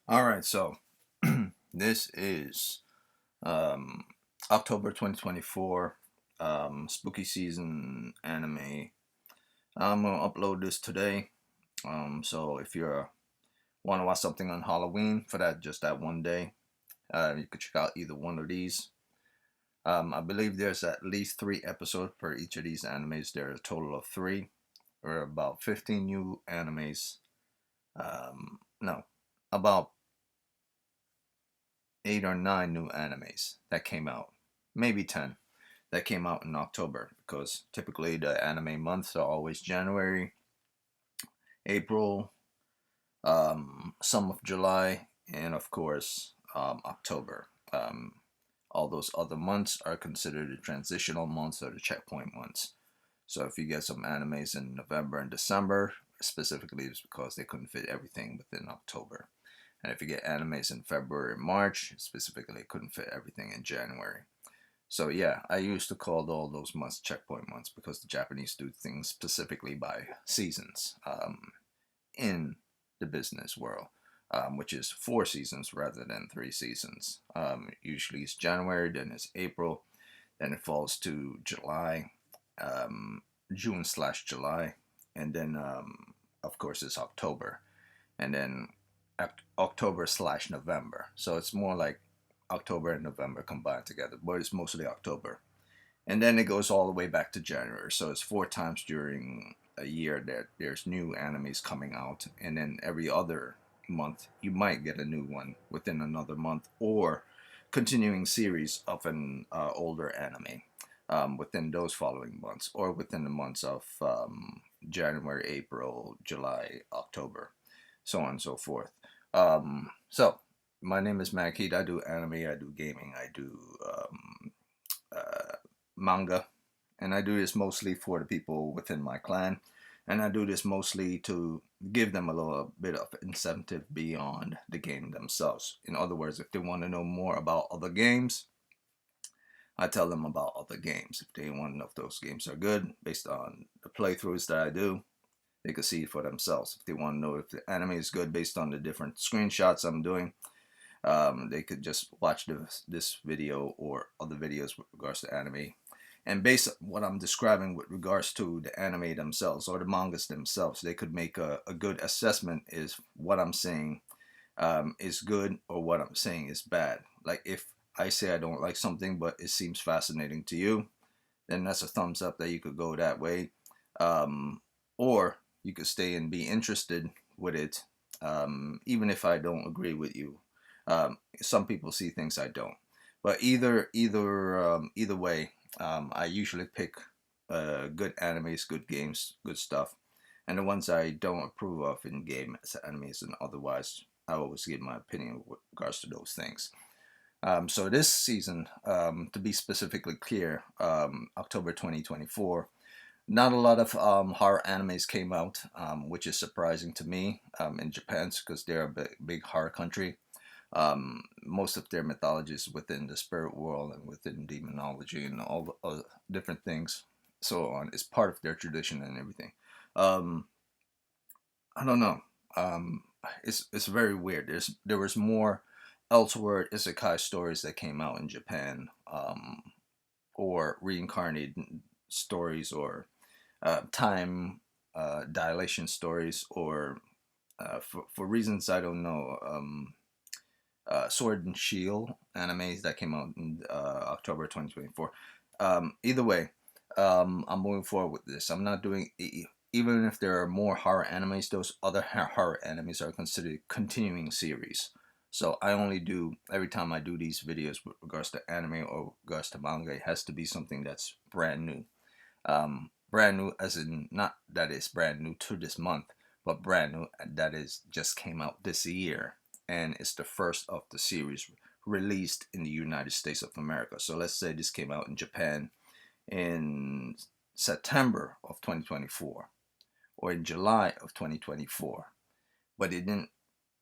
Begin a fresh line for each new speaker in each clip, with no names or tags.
All right, so this is um, October 2024 spooky season anime. I'm gonna upload this today. So if you want to watch something on Halloween for that one day, you could check out either one of these. I believe there's at least 3 episodes per each of these animes. There are a total of three, or about 15 new animes. No, about 8 or 9 new animes that came out, maybe 10 that came out in October, because typically the anime months are always January, April, some of July, and of course October. All those other months are considered the transitional months or the checkpoint months. So if you get some animes in November and December, specifically, it's because they couldn't fit everything within October. And if you get animes in February and March, specifically, couldn't fit everything in January. So yeah, I used to call all those months checkpoint months because the Japanese do things specifically by seasons in the business world, which is 4 seasons rather than 3 seasons. Usually it's January, then it's April, then it falls to July, um, June/July, and then of course it's October, and then October/November. So it's more like October and November combined together, but it's mostly October. And then it goes all the way back to January. So it's 4 times during a year that there's new animes coming out, and then every other month you might get a new one within another month, or continuing series of an older anime within those following months, or within the months of January, April, July, October, so on and so forth. So my name is Makid. I do anime, I do gaming, I do uh, manga, and I do this mostly for the people within my clan, and I do this mostly to give them a little bit of incentive beyond the game themselves. In other words, if they want to know more about other games, I tell them about other games. If they want to know if those games are good based on the playthroughs that I do, they can see it for themselves. If they want to know if the anime is good based on the different screenshots I'm doing, they could just watch this video or other videos with regards to anime. And based on what I'm describing with regards to the anime themselves or the mangas themselves, they could make a good assessment is what I'm saying is good or what I'm saying is bad. Like if I say I don't like something, but it seems fascinating to you, then that's a thumbs up that you could go that way. Or you could stay and be interested with it, even if I don't agree with you. Some people see things I don't, but either way, I usually pick good animes, good games, good stuff, and the ones I don't approve of in game animes and otherwise, I always give my opinion with regards to those things. So this season, to be specifically clear, October 2024, not a lot of horror animes came out, which is surprising to me in Japan because they're a big horror country. Most of their mythology is within the spirit world and within demonology and all the different things, so on. It's part of their tradition and everything. Um, I don't know. Um, it's very weird. There was more elsewhere isekai stories that came out in Japan, or reincarnated stories, or time dilation stories, or for reasons I don't know. Sword and Shield animes that came out in October 2024. Either way, I'm moving forward with this. I'm not doing, even if there are more horror animes, those other horror animes are considered continuing series. So I only do, every time I do these videos with regards to anime or regards to manga, it has to be something that's brand new. Brand new as in not that it's brand new to this month, but brand new that is just came out this year, and it's the first of the series released in the United States of America. So let's say this came out in Japan in September of 2024 or in July of 2024, but it didn't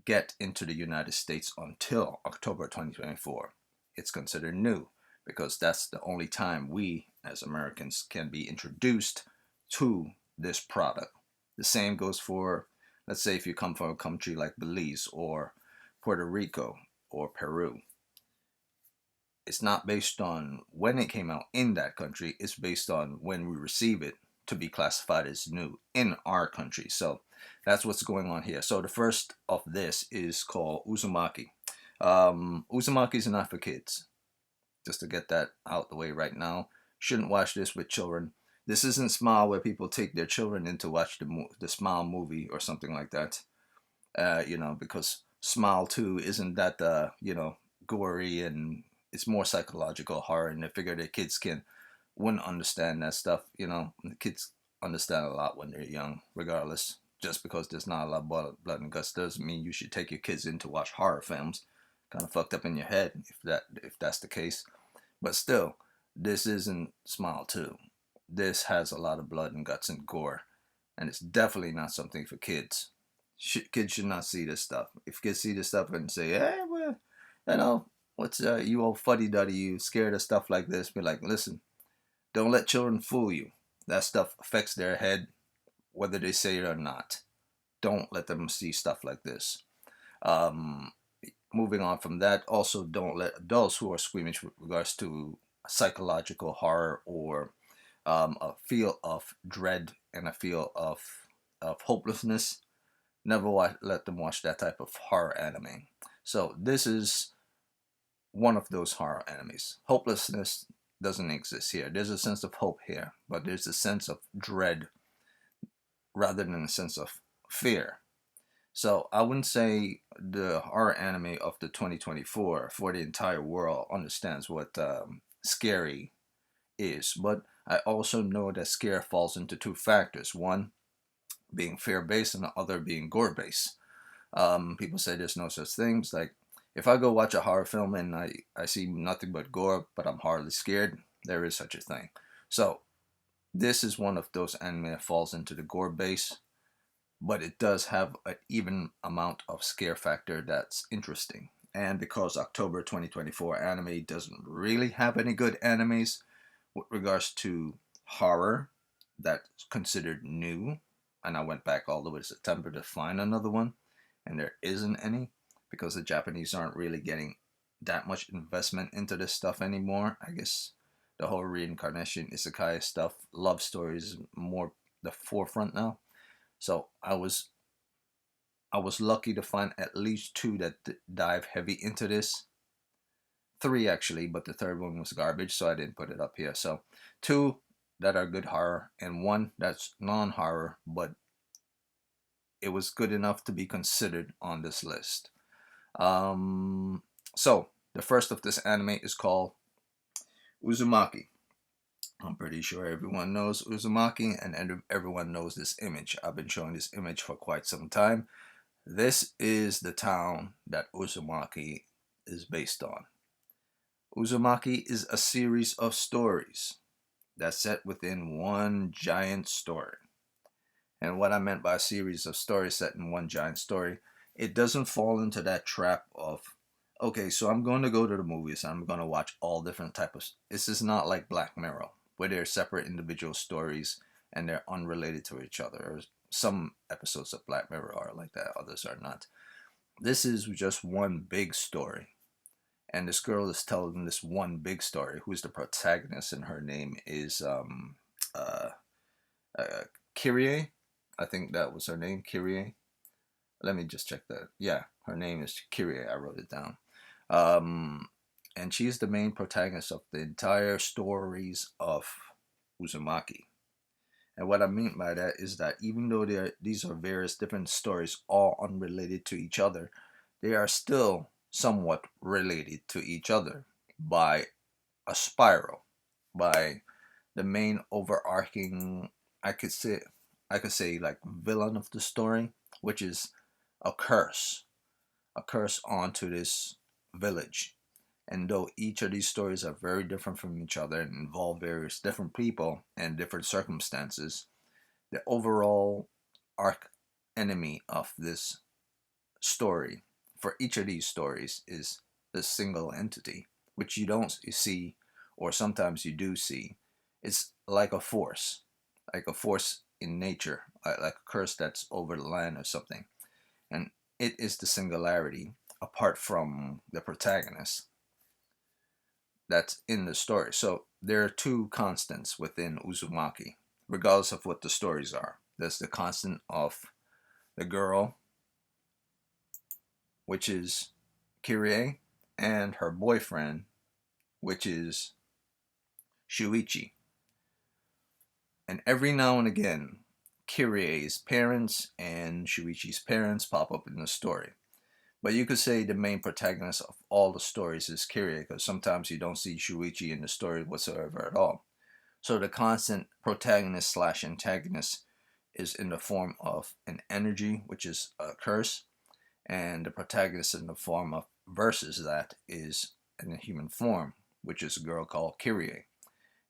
get into the United States until October 2024. It's considered new because that's the only time we as Americans can be introduced to this product. The same goes for, let's say, if you come from a country like Belize or Puerto Rico or Peru. It's not based on when it came out in that country, it's based on when we receive it to be classified as new in our country. So that's what's going on here. So the first of this is called Uzumaki. Uzumaki is not for kids. Just to get that out the way right now. Shouldn't watch this with children. This isn't Smile where people take their children in to watch the Smile movie or something like that. Because Smile 2 isn't that, gory, and it's more psychological horror, and they figure their kids wouldn't understand that stuff. The kids understand a lot when they're young, regardless. Just because there's not a lot of blood and guts doesn't mean you should take your kids in to watch horror films. Kind of fucked up in your head if that's the case. But still, this isn't Smile 2. This has a lot of blood and guts and gore, and it's definitely not something for kids. Kids should not see this stuff. If kids see this stuff and say, "Hey, well, what's you old fuddy duddy, you scared of stuff like this?" Be like, listen, don't let children fool you. That stuff affects their head, whether they say it or not. Don't let them see stuff like this. Moving on from that, also don't let adults who are squeamish with regards to psychological horror or a feel of dread and a feel of hopelessness. Never let them watch that type of horror anime. So this is one of those horror animes. Hopelessness doesn't exist here. There's a sense of hope here, but there's a sense of dread rather than a sense of fear. So I wouldn't say the horror anime of the 2024 for the entire world understands what scary is, but I also know that scare falls into two factors. One being fear-based and the other being gore-based. People say there's no such things. Like, if I go watch a horror film and I see nothing but gore, but I'm hardly scared, there is such a thing. So this is one of those anime that falls into the gore base, but it does have an even amount of scare factor that's interesting. And because October 2024 anime doesn't really have any good animes with regards to horror that's considered new, and I went back all the way to September to find another one, and there isn't any because the Japanese aren't really getting that much investment into this stuff anymore. I guess the whole reincarnation isekai stuff, love stories, more the forefront now. So I was lucky to find at least two that dive heavy into this. Three actually, but the third one was garbage, so I didn't put it up here. So two that are good horror and one that's non-horror, but it was good enough to be considered on this list. So the first of this anime is called Uzumaki. I'm pretty sure everyone knows Uzumaki and everyone knows this image. I've been showing this image for quite some time. This is the town that Uzumaki is based on. Uzumaki is a series of stories that's set within one giant story. And what I meant by a series of stories set in one giant story, it doesn't fall into that trap of, okay, so I'm going to go to the movies and I'm going to watch all different types of... This is not like Black Mirror, where they're separate individual stories and they're unrelated to each other. Some episodes of Black Mirror are like that, others are not. This is just one big story. And this girl is telling this one big story. Who's the protagonist? And her name is Kirie. I think that was her name, Kirie. Let me just check that. Yeah, her name is Kirie. I wrote it down. And she's the main protagonist of the entire stories of Uzumaki. And what I mean by that is that even though these are various different stories, all unrelated to each other, they are still somewhat related to each other by a spiral, by the main overarching, I could say like villain of the story, which is a curse onto this village. And though each of these stories are very different from each other and involve various different people and different circumstances, the overall arc enemy of this story for each of these stories is the single entity, which you don't see, or sometimes you do see. It's like a force in nature, like a curse that's over the land or something. And it is the singularity apart from the protagonist that's in the story. So there are two constants within Uzumaki, regardless of what the stories are. There's the constant of the girl, which is Kirie, and her boyfriend, which is Shuichi. And every now and again, Kirie's parents and Shuichi's parents pop up in the story. But you could say the main protagonist of all the stories is Kirie, because sometimes you don't see Shuichi in the story whatsoever at all. So the constant protagonist slash antagonist is in the form of an energy, which is a curse, and the protagonist in the form of versus that is in a human form, which is a girl called Kirie.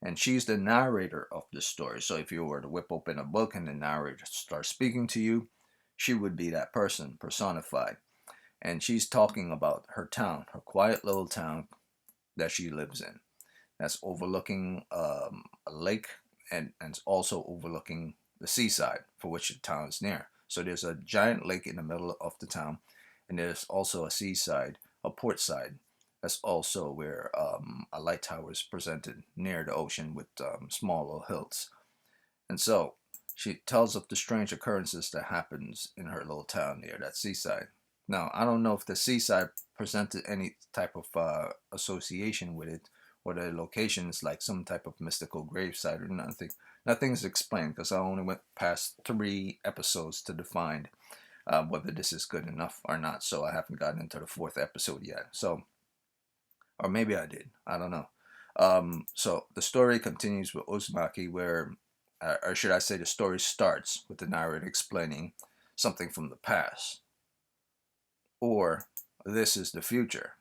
And she's the narrator of the story. So if you were to whip open a book and the narrator starts speaking to you, she would be that person personified. And she's talking about her town, her quiet little town that she lives in. That's overlooking a lake, and it's also overlooking the seaside for which the town is near. So there's a giant lake in the middle of the town, and there's also a seaside, a port side. That's also where a light tower is presented near the ocean with small little hills. And so she tells of the strange occurrences that happens in her little town near that seaside. Now, I don't know if the seaside presented any type of association with it, or the location is like some type of mystical gravesite or nothing. Nothing's explained because I only went past 3 episodes to define whether this is good enough or not. So I haven't gotten into the 4th episode yet. So, or maybe I did. I don't know. So the story continues with Uzumaki, where, or should I say, the story starts with the narrator explaining something from the past, or this is the future.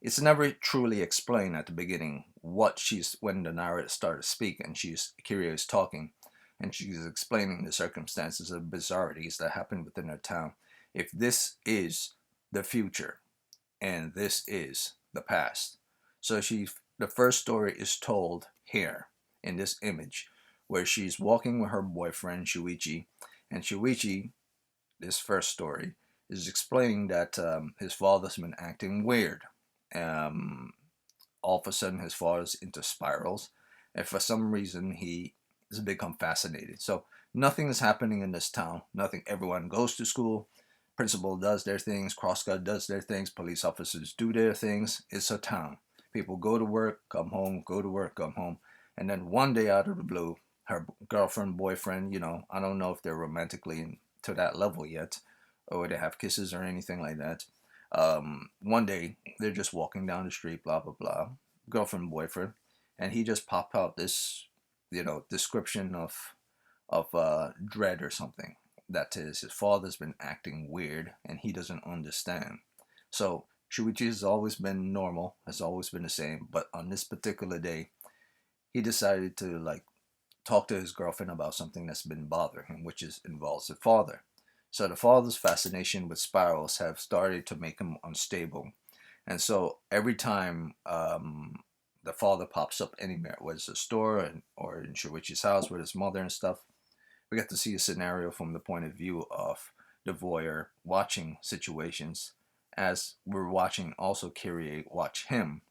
It's never truly explained at the beginning what she's when the narrator started speaking and Kirie is talking, and she's explaining the circumstances of bizarrities that happen within her town. If this is the future and this is the past, so the first story is told here in this image, where she's walking with her boyfriend Shuichi, and Shuichi, this first story, is explaining that his father's been acting weird. Um, all of a sudden, his father's into spirals, and for some reason, he has become fascinated. So nothing is happening in this town. Nothing. Everyone goes to school. Principal does their things. Crossguard does their things. Police officers do their things. It's a town. People go to work, come home, go to work, come home. And then one day out of the blue, her girlfriend, boyfriend, I don't know if they're romantically to that level yet, or they have kisses or anything like that. One day, they're just walking down the street, blah, blah, blah, girlfriend, boyfriend, and he just popped out this, description of dread or something. That is, his father's been acting weird, and he doesn't understand. So Shuichi has always been normal, has always been the same, but on this particular day, he decided to talk to his girlfriend about something that's been bothering him, which involves the father. So the father's fascination with spirals have started to make him unstable, and so every time the father pops up anywhere, whether it's a store or in Shuichi's house with his mother and stuff, we get to see a scenario from the point of view of the voyeur watching situations, as we're watching also Kirie watch him.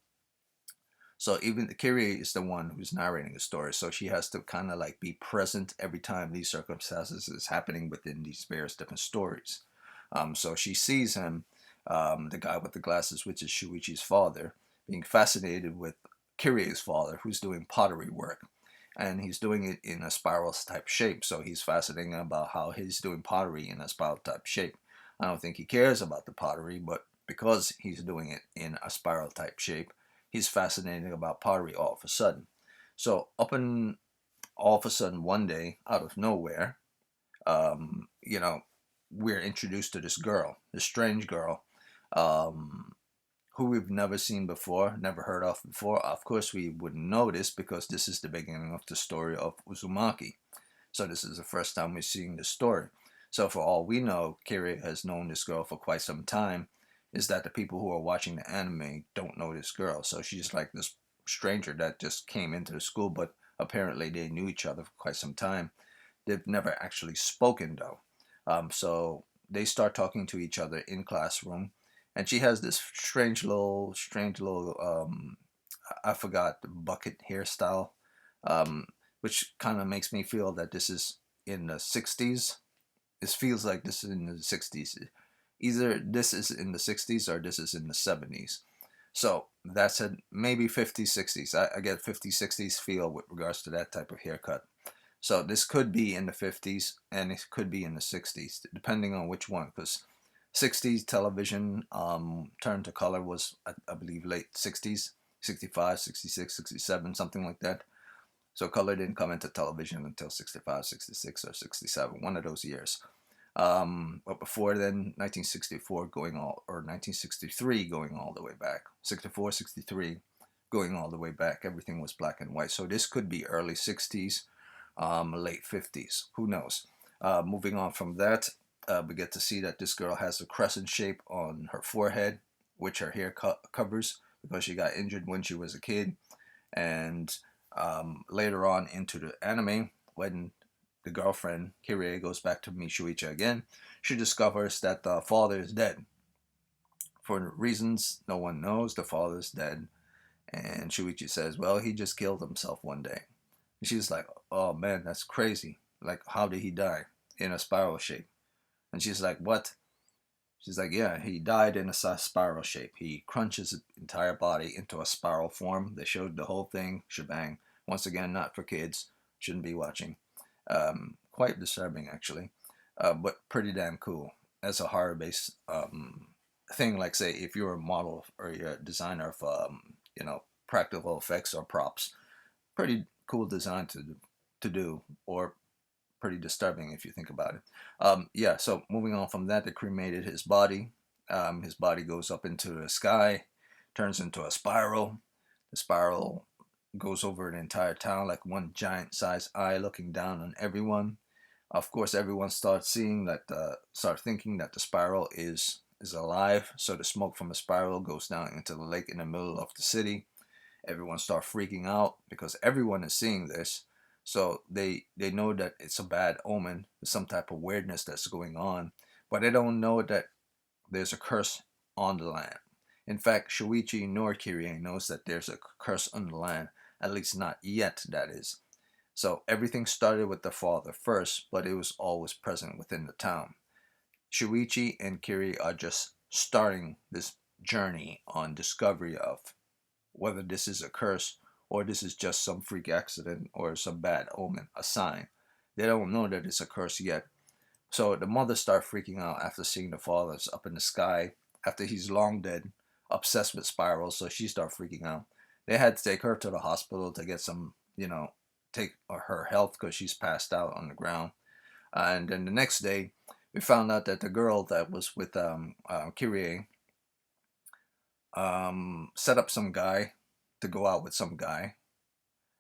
So even Kirie is the one who's narrating the story, so she has to kind of be present every time these circumstances is happening within these various different stories. So she sees him, the guy with the glasses, which is Shuichi's father, being fascinated with Kirie's father, who's doing pottery work, and he's doing it in a spiral type shape. So he's fascinating about how he's doing pottery in a spiral type shape. I don't think he cares about the pottery, but because he's doing it in a spiral type shape, he's fascinated about pottery all of a sudden. So all of a sudden one day, out of nowhere, um, you know, we're introduced to this girl, this strange girl, um, who we've never seen before, never heard of before. Of course, we wouldn't know this because this is the beginning of the story of Uzumaki. So this is the first time we're seeing this story. So for all we know, Kirie has known this girl for quite some time. Is that the people who are watching the anime don't know this girl? So she's like this stranger that just came into the school, but apparently they knew each other for quite some time. They've never actually spoken though. So they start talking to each other in classroom, and she has this strange little I forgot, the bucket hairstyle, um, which kind of makes me feel that this is in the 60s. This feels like this is in the 60s. Either this is in the 60s or this is in the 70s. So that's a maybe 50s, 60s. I get 50s, 60s feel with regards to that type of haircut. So this could be in the 50s and it could be in the 60s, depending on which one. Because 60s television turned to color was, I believe, late 60s, 65, 66, 67, something like that. So color didn't come into television until 65, 66, or 67, one of those years. But before then, 1964 going all, or 1963 going all the way back, 64, 63 going all the way back, everything was black and white. So this could be early 60s, late 50s, who knows. Moving on from that, we get to see that this girl has a crescent shape on her forehead, which her hair covers because she got injured when she was a kid. And later on into the anime, when the girlfriend Kirie goes back to meet Shuichi again, she discovers that the father is dead. For reasons no one knows, the father is dead. And Shuichi says, well, he just killed himself one day. And she's like, oh man, that's crazy. Like, how did he die? In a spiral shape. And she's like, what? She's like, yeah, he died in a spiral shape. He crunches his entire body into a spiral form. They showed the whole thing, shebang. Once again, not for kids. Shouldn't be watching. Quite disturbing, actually, but pretty damn cool as a horror-based thing. Like, say, if you're a model or you're a designer of, practical effects or props, pretty cool design to do, or pretty disturbing if you think about it. Yeah, so moving on from that, they cremated his body. His body goes up into the sky, turns into a spiral. The spiral goes over the entire town like one giant sized eye looking down on everyone. Of course, everyone starts seeing that, start thinking that the spiral is alive. So the smoke from the spiral goes down into the lake in the middle of the city. Everyone start freaking out because everyone is seeing this. So they know that it's a bad omen, some type of weirdness that's going on, but they don't know that there's a curse on the land. In fact, Shuichi nor Kirie knows that there's a curse on the land, at least not yet, that is. So everything started with the father first, but it was always present within the town. Shuichi and Kirie are just starting this journey on discovery of whether this is a curse or this is just some freak accident or some bad omen, a sign. They don't know that it's a curse yet. So the mother starts freaking out after seeing the father's up in the sky after he's long dead, obsessed with spirals. So she starts freaking out. They had to take her to the hospital to get some, take her health because she's passed out on the ground. And then the next day, we found out that the girl that was with Kirie set up some guy to go out with some guy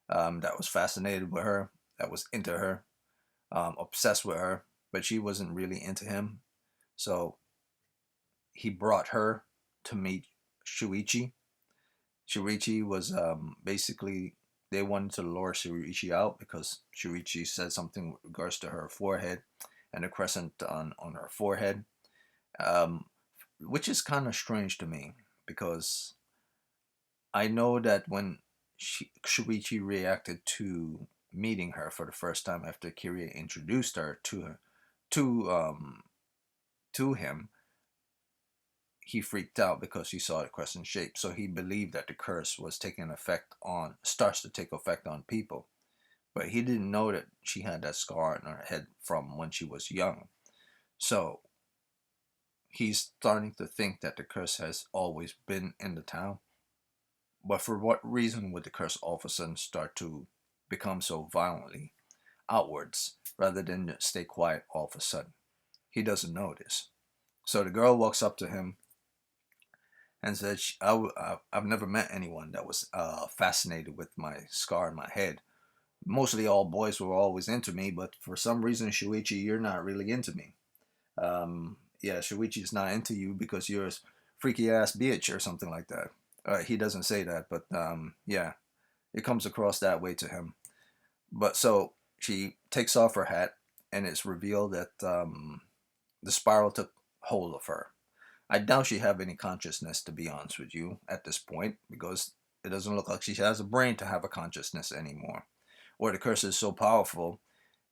that was fascinated with her, that was into her, obsessed with her, but she wasn't really into him. So he brought her to meet Shuichi. Shuichi was basically, they wanted to lure Shuichi out because Shuichi said something with regards to her forehead and a crescent on her forehead, um, which is kind of strange to me because I know that when Shuichi reacted to meeting her for the first time after Kirie introduced her to to him, he freaked out because he saw the crescent shape. So he believed that the curse was taking effect on starts to take effect on people. But he didn't know that she had that scar on her head from when she was young. So he's starting to think that the curse has always been in the town. But for what reason would the curse all of a sudden start to become so violently outwards rather than stay quiet all of a sudden? He doesn't know this. So the girl walks up to him and said, I've never met anyone that was fascinated with my scar on my head. Mostly all boys were always into me, but for some reason, Shuichi, you're not really into me. Yeah, Shuichi's not into you because you're a freaky ass bitch or something like that. He doesn't say that, but yeah, it comes across that way to him. But so she takes off her hat, and it's revealed that the spiral took hold of her. I doubt she have any consciousness, to be honest with you, at this point, because it doesn't look like she has a brain to have a consciousness anymore. Or the curse is so powerful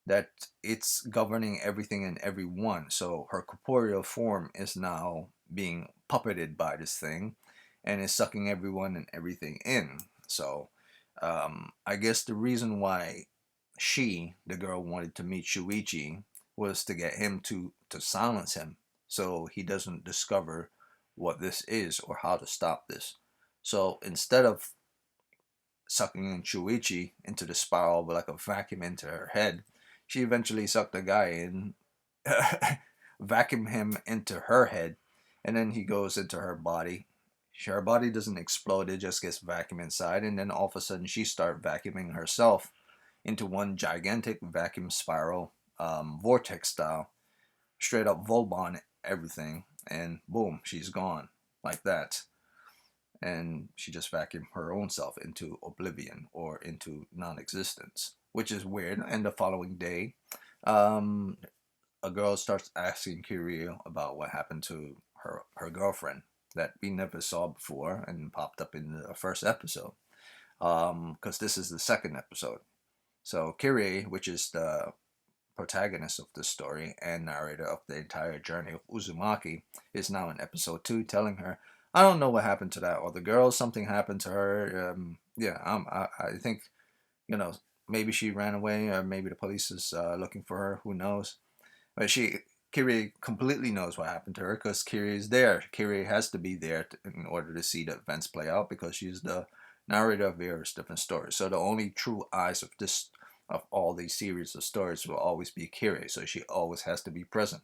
that it's governing everything and everyone. So her corporeal form is now being puppeted by this thing and is sucking everyone and everything in. So I guess the reason why the girl, wanted to meet Shuichi was to get him to silence him so he doesn't discover what this is or how to stop this. So instead of sucking in Shuichi into the spiral with like a vacuum into her head, she eventually sucked the guy in, vacuum him into her head, and then he goes into her body. Her body doesn't explode, it just gets vacuum inside, and then all of a sudden she starts vacuuming herself into one gigantic vacuum spiral, vortex style, straight up Volbon everything, and boom, she's gone like that. And she just vacuumed her own self into oblivion or into non-existence, which is weird. And the following day, um, a girl starts asking Kirie about what happened to her girlfriend that we never saw before and popped up in the first episode. Because this is the second episode. So Kirie, which is the protagonist of the story and narrator of the entire journey of Uzumaki, is now in episode 2 telling her, I don't know what happened to that other girl. Something happened to her. Yeah, I think, you know, maybe she ran away or maybe the police is looking for her. Who knows? But Kirie completely knows what happened to her because Kirie is there. Kirie has to be there in order to see the events play out because she's the narrator of various different stories. So the only true eyes of all these series of stories will always be Kirie. So she always has to be present.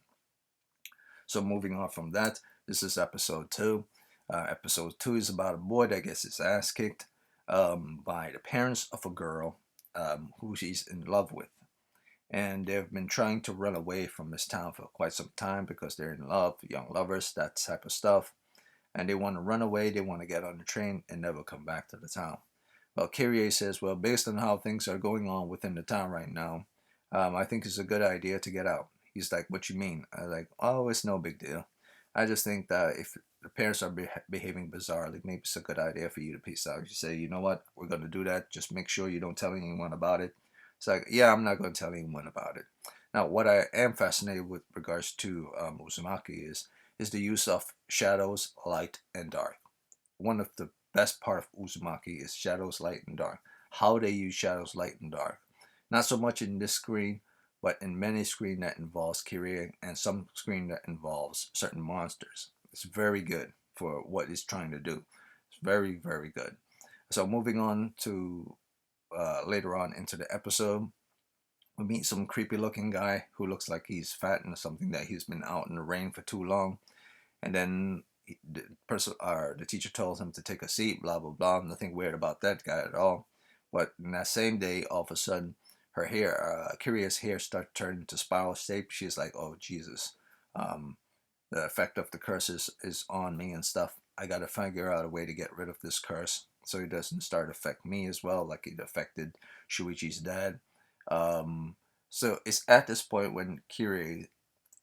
So moving on from that, this is episode 2. Episode 2 is about a boy that gets his ass kicked by the parents of a girl who she's in love with. And they've been trying to run away from this town for quite some time because they're in love, young lovers, that type of stuff. And they want to run away, they want to get on the train and never come back to the town. Well, Kirie says, well, based on how things are going on within the town right now, I think it's a good idea to get out. He's like, what you mean? I was like, oh, it's no big deal. I just think that if the parents are behaving bizarrely, maybe it's a good idea for you to peace out. You say, you know what, we're going to do that. Just make sure you don't tell anyone about it. It's like, yeah, I'm not going to tell anyone about it. Now, what I am fascinated with regards to Uzumaki is the use of shadows, light, and dark. One of the best part of Uzumaki is shadows, light, and dark. How they use shadows, light, and dark. Not so much in this screen, but in many screen that involves Kirie and some screen that involves certain monsters. It's very good for what it's trying to do. It's very, very good. So moving on to later on into the episode, we meet some creepy looking guy who looks like he's fat and something that he's been out in the rain for too long. And then the teacher tells him to take a seat, blah blah blah. Nothing weird about that guy at all. But in that same day, all of a sudden, her hair, Kirie's hair, starts turning to spiral shape. She's like, "Oh Jesus, um, the effect of the curse is on me and stuff. I gotta figure out a way to get rid of this curse so it doesn't start affect me as well, like it affected Shuichi's dad." So it's at this point when Kirie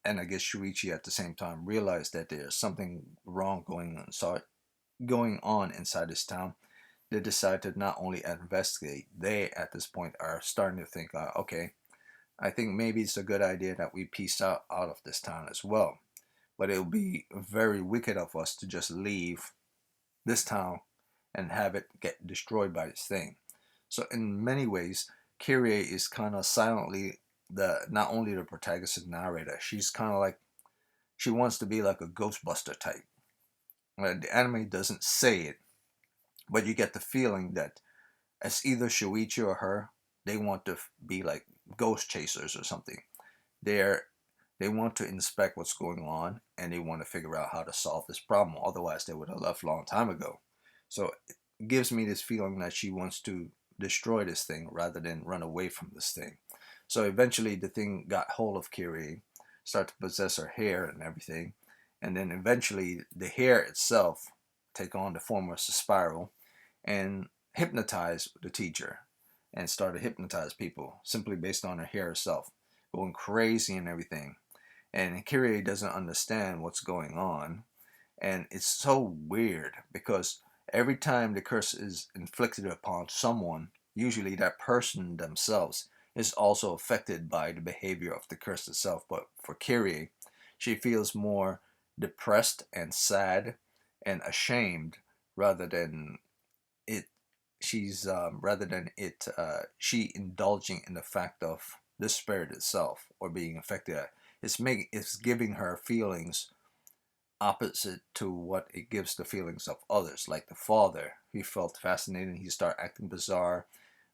and I guess Shuichi at the same time realized that there's something wrong going on inside this town. They decide to not only investigate, they at this point are starting to think, okay, I think maybe it's a good idea that we peace out of this town as well. But it would be very wicked of us to just leave this town and have it get destroyed by this thing. So in many ways, Kirie is kind of silently the not only the protagonist and narrator. She's kind of like she wants to be like a Ghostbuster type. The anime doesn't say it, but you get the feeling that it's either Shuichi or her. They want to be like ghost chasers or something. They're they want to inspect what's going on and they want to figure out how to solve this problem. Otherwise, they would have left a long time ago. So it gives me this feeling that she wants to destroy this thing rather than run away from this thing. So eventually, the thing got hold of Kirie, started to possess her hair and everything, and then eventually the hair itself take on the form of a spiral and hypnotize the teacher and start to hypnotize people simply based on her hair herself, going crazy and everything. And Kirie doesn't understand what's going on. And it's so weird because every time the curse is inflicted upon someone, usually that person themselves is also affected by the behavior of the curse itself. But for Kirie, she feels more depressed and sad and ashamed rather than it rather than it she indulging in the fact of the spirit itself or being affected. It's giving her feelings opposite to what it gives the feelings of others. Like the father, he felt fascinating. He started acting bizarre,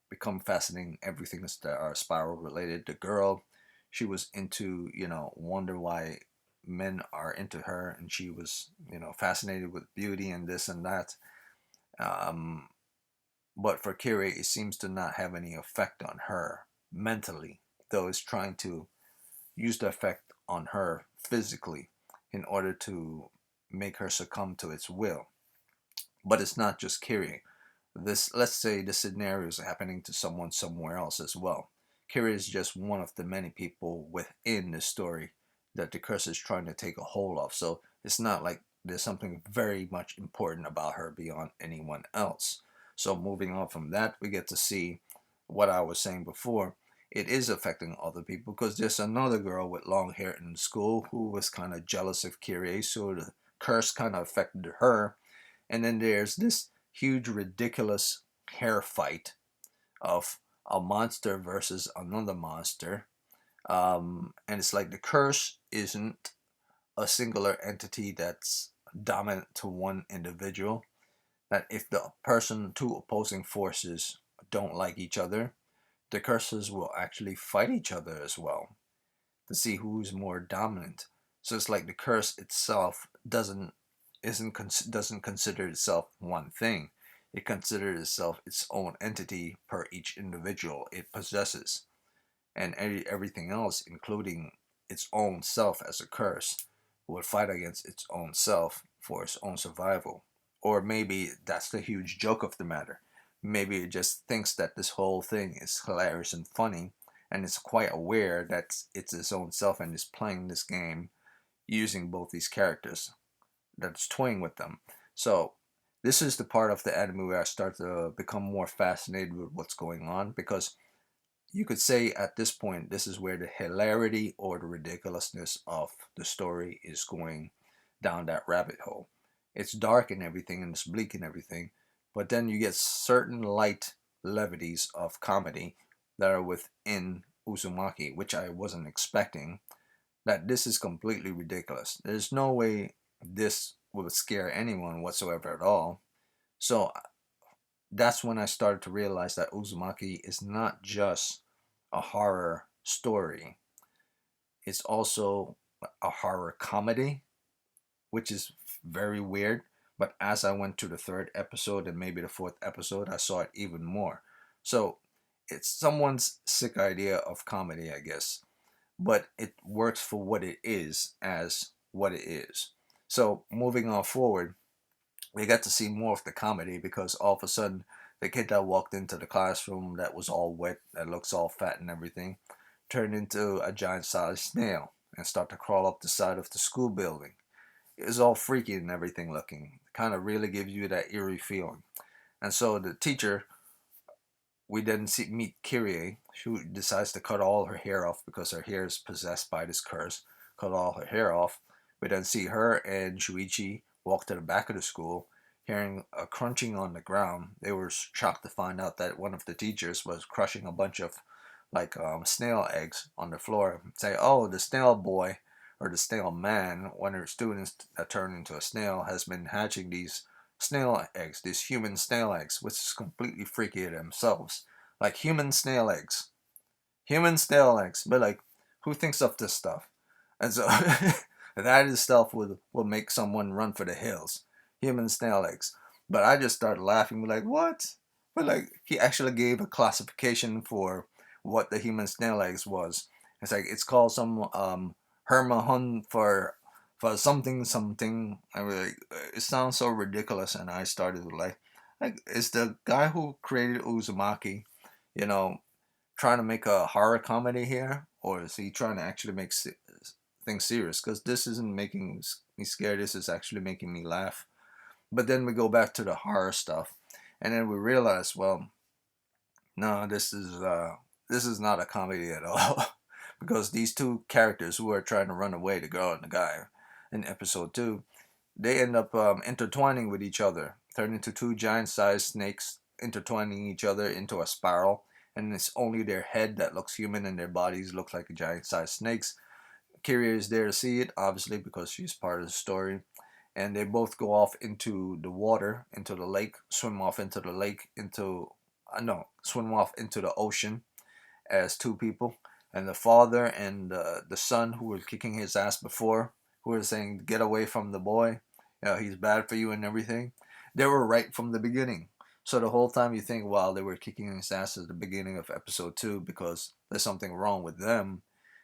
become fascinating. Everything's that are spiral related. The girl, she was into, wonder why men are into her, and she was, fascinated with beauty and this and that. Um, but for Kirie, it seems to not have any effect on her mentally, though it's trying to use the effect on her physically in order to make her succumb to its will. But it's not just Kirie. Let's say the scenario is happening to someone somewhere else as well. Kirie is just one of the many people within the story that the curse is trying to take a hold of. So it's not like there's something very much important about her beyond anyone else. So moving on from that, we get to see what I was saying before. It is affecting other people because there's another girl with long hair in school who was kind of jealous of Kirie, so the curse kind of affected her. And then there's this huge, ridiculous hair fight of a monster versus another monster. And it's like the curse isn't a singular entity that's dominant to one individual. That if the two opposing forces don't like each other, the curses will actually fight each other as well to see who's more dominant. So it's like the curse itself doesn't consider itself one thing. It considers itself its own entity per each individual it possesses, and everything else, including its own self as a curse, would fight against its own self for its own survival. Or maybe that's the huge joke of the matter. Maybe it just thinks that this whole thing is hilarious and funny, and is quite aware that it's its own self and is playing this game using both these characters that's toying with them. So this is the part of the anime where I start to become more fascinated with what's going on, because you could say at this point this is where the hilarity or the ridiculousness of the story is going down that rabbit hole. It's dark and everything and it's bleak and everything, but then you get certain light levities of comedy that are within Uzumaki, which I wasn't expecting. That this is completely ridiculous. There's no way this would scare anyone whatsoever at all. So that's when I started to realize that Uzumaki is not just a horror story, it's also a horror comedy, which is very weird. But as I went to the third episode and maybe the fourth episode, I saw it even more. So it's someone's sick idea of comedy, I guess, but it works for what it is as what it is. So moving on forward, we got to see more of the comedy because all of a sudden the kid that walked into the classroom that was all wet, that looks all fat and everything, turned into a giant sized snail and start to crawl up the side of the school building. It was all freaky and everything looking. Kind of really gives you that eerie feeling. And so the teacher, we then meet Kirie, who decides to cut all her hair off because her hair is possessed by this curse. Cut all her hair off. We then see her and Shuichi walk to the back of the school, hearing a crunching on the ground. They were shocked to find out that one of the teachers was crushing a bunch of snail eggs on the floor. Say, oh, the snail boy or the snail man, one of her students that turned into a snail, has been hatching these snail eggs, these human snail eggs, which is completely freaky themselves. Like human snail eggs, but like, who thinks of this stuff? And so that itself would make someone run for the hills. Human snail eggs. But I just started laughing, like, what? But like, he actually gave a classification for what the human snail eggs was. It's like it's called some Hermahun for something something. I mean, like, it sounds so ridiculous, and I started to like, is the guy who created Uzumaki, you know, trying to make a horror comedy here, or is he trying to actually make things serious because this isn't making me scared. This is actually making me laugh. But then we go back to the horror stuff, and then we realize, well, no, this is not a comedy at all, because these two characters who are trying to run away, the girl and the guy, in episode two, they end up intertwining with each other, turn into two giant-sized snakes, intertwining each other into a spiral, and it's only their head that looks human, and their bodies look like giant-sized snakes. Kirie is there to see it, obviously, because she's part of the story. And they both go off into the water, into the lake, swim off into the lake, into no, swim off into the ocean as two people. And the father and the son, who were kicking his ass before, who were saying, "Get away from the boy, he's bad for you," and everything. They were right from the beginning. So the whole time you think, wow, they were kicking his ass at the beginning of episode two because there's something wrong with them.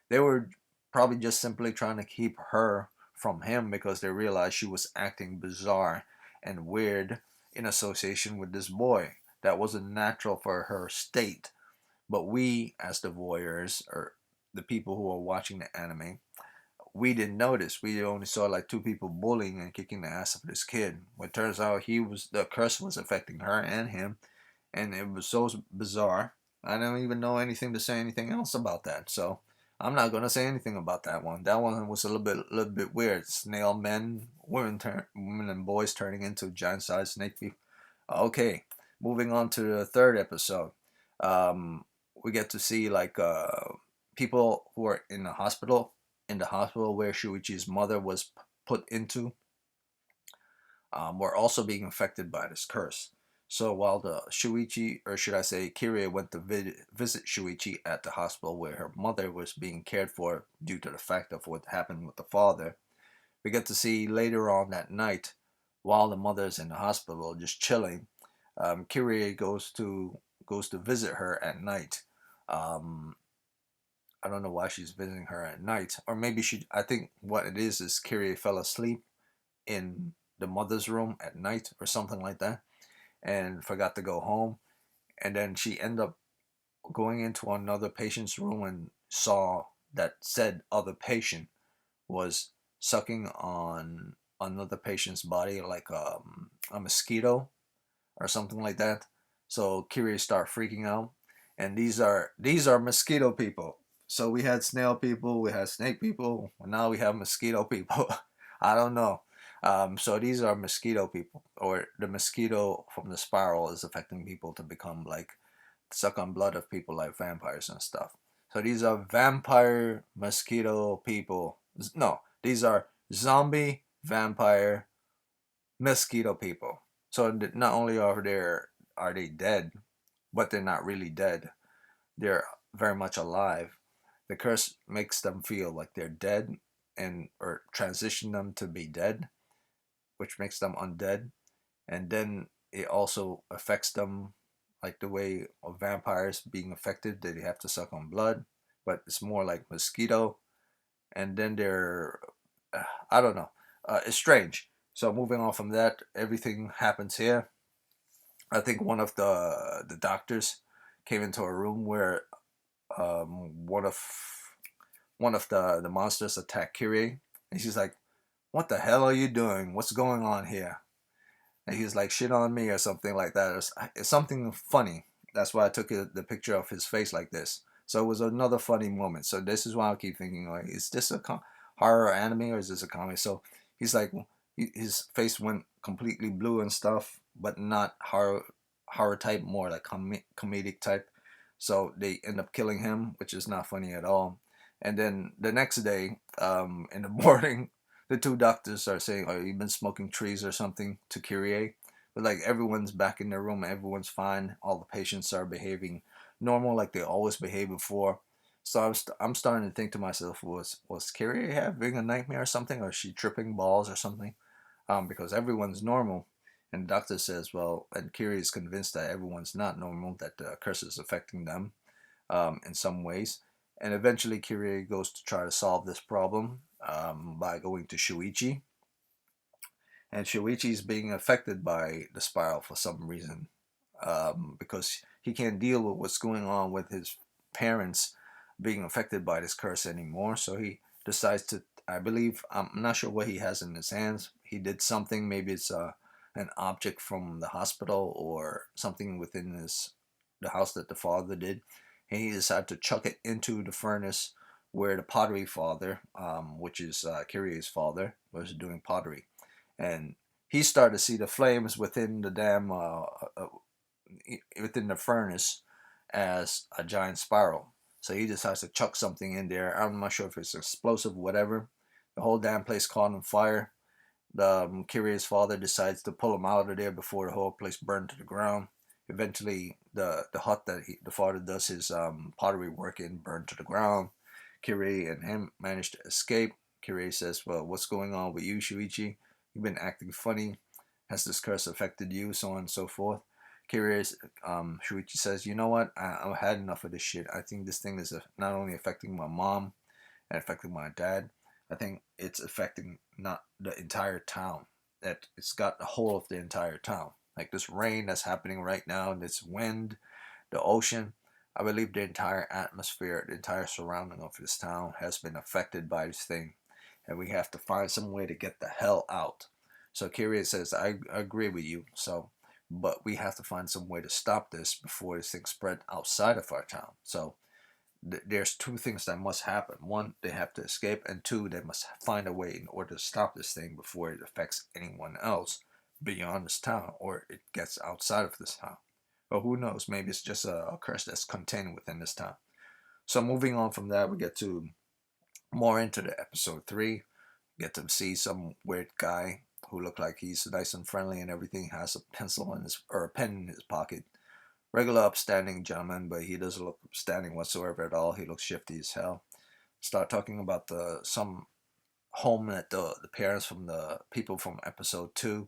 They were probably just simply trying to keep her from him because they realized she was acting bizarre and weird in association with this boy. That wasn't natural for her state. But we, as the voyeurs, or the people who are watching the anime, we didn't notice. We only saw like two people bullying and kicking the ass of this kid. It turns out the curse was affecting her and him, and it was so bizarre. I don't even know anything to say anything else about that. So I'm not gonna say anything about that one. That one was a little bit weird. Snail men, women and boys turning into giant-sized snake people. Okay, moving on to the third episode. Um, we get to see like people who are in the hospital where Shuichi's mother was put into, were also being affected by this curse. So while the Shuichi, or should I say Kirie, went to visit Shuichi at the hospital where her mother was being cared for due to the fact of what happened with the father, we get to see later on that night, while the mother's in the hospital just chilling, Kirie goes to visit her at night. Um, I don't know why she's visiting her at night, or maybe she. I think what it is Kirie fell asleep in the mother's room at night or something like that, and forgot to go home, and then she ended up going into another patient's room and saw that said other patient was sucking on another patient's body like a mosquito or something like that. So Kirie start freaking out, and these are mosquito people. So we had snail people, we had snake people, and now we have mosquito people. I don't know. So these are mosquito people, or the mosquito from the spiral is affecting people to become like suck on blood of people like vampires and stuff. So these are vampire mosquito people. No, these are zombie vampire mosquito people. So not only are they dead, but they're not really dead. They're very much alive. The curse makes them feel like they're dead, and or transition them to be dead, which makes them undead. And then it also affects them like the way of vampires being affected, that they have to suck on blood, but it's more like mosquito. And then they're, I don't know, it's strange. So moving on from that, everything happens here. I think one of the doctors came into a room where one of the monsters attacked Kirie, and she's like, "What the hell are you doing? What's going on here?" And he's like, "Shit on me," or something like that. It's something funny. That's why I took the picture of his face like this. So it was another funny moment. So this is why I keep thinking, like, is this a horror anime or is this a comedy? So he's like, his face went completely blue and stuff, but not horror type, more like comedic type. So they end up killing him, which is not funny at all. And then the next day, in the morning, the two doctors are saying, "Oh, you've been smoking trees or something," to Kirie. But like everyone's back in their room, everyone's fine. All the patients are behaving normal, like they always behave before. So I'm starting to think to myself, was Kirie having a nightmare or something, or is she tripping balls or something? Because everyone's normal, and the doctor says, well, and Kirie is convinced that everyone's not normal, that the curse is affecting them in some ways. And eventually, Kirie goes to try to solve this problem by going to Shuichi. And Shuichi is being affected by the spiral for some reason, because he can't deal with what's going on with his parents being affected by this curse anymore. So he decides to I believe, I'm not sure what he has in his hands. He did something. Maybe it's an object from the hospital or something within the house that the father did. And he decided to chuck it into the furnace where the pottery father, which is Kirie's father, was doing pottery. And he started to see the flames within the damn within the furnace as a giant spiral. So he decides to chuck something in there. I'm not sure if it's explosive, whatever. The whole damn place caught on fire. The Kirie's father decides to pull him out of there before the whole place burned to the ground. Eventually, the hut that the father does his pottery work in burned to the ground. Kirie and him manage to escape. Kirie says, "Well, what's going on with you, Shuichi? You've been acting funny. Has this curse affected you?" So on and so forth. Shuichi says, "You know what? I've had enough of this shit. I think this thing is not only affecting my mom and affecting my dad. I think it's affecting not the entire town. That it's got the whole of the entire town. Like this rain that's happening right now, this wind, the ocean. I believe the entire atmosphere, the entire surrounding of this town has been affected by this thing, and we have to find some way to get the hell out." So Kirie says, "I agree with you. So, but we have to find some way to stop this before this thing spread outside of our town. So there's two things that must happen. One, they have to escape, and two, they must find a way in order to stop this thing before it affects anyone else beyond this town or it gets outside of this town. Or who knows, maybe it's just a curse that's contained within this town." So moving on from that, we get to more into the episode 3. Get to see some weird guy who looked like he's nice and friendly and everything, has a pencil in his or a pen in his pocket. Regular upstanding gentleman, but he doesn't look upstanding whatsoever at all. He looks shifty as hell. Start talking about the some home that the parents from the people from episode 2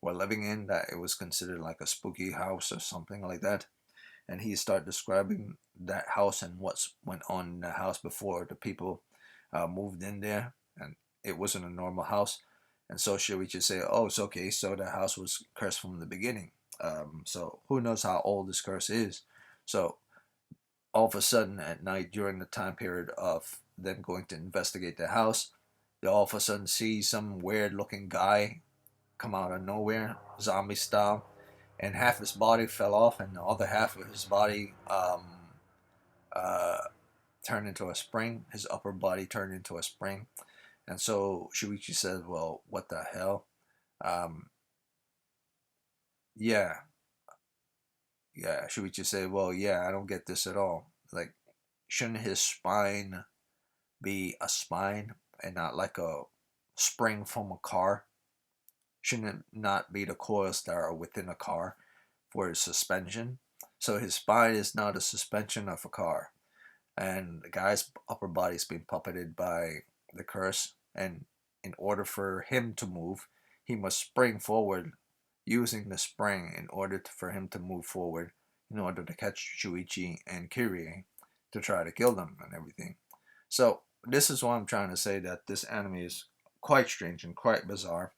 were living in, that it was considered like a spooky house or something like that. And he started describing that house and what's went on in the house before the people moved in there, and it wasn't a normal house. And so Shuichi say, "Oh, it's okay. So the house was cursed from the beginning. So who knows how old this curse is?" So all of a sudden at night during the time period of them going to investigate the house, they all of a sudden see some weird looking guy come out of nowhere, zombie style, and half his body fell off, and the other half of his body uh, turned into a spring. His upper body turned into a spring. And so Shuichi said, "Well, what the hell?" Um, yeah, yeah. Shuichi said, "Well, yeah, I don't get this at all. Like, shouldn't his spine be a spine and not like a spring from a car? Shouldn't it not be the coils that are within a car for his suspension? So his spine is not a suspension of a car, and the guy's upper body is being puppeted by the curse. And in order for him to move, he must spring forward using the spring in order for him to move forward in order to catch Shuichi and Kirie to try to kill them and everything. So this is what I'm trying to say, that this anime is quite strange and quite bizarre.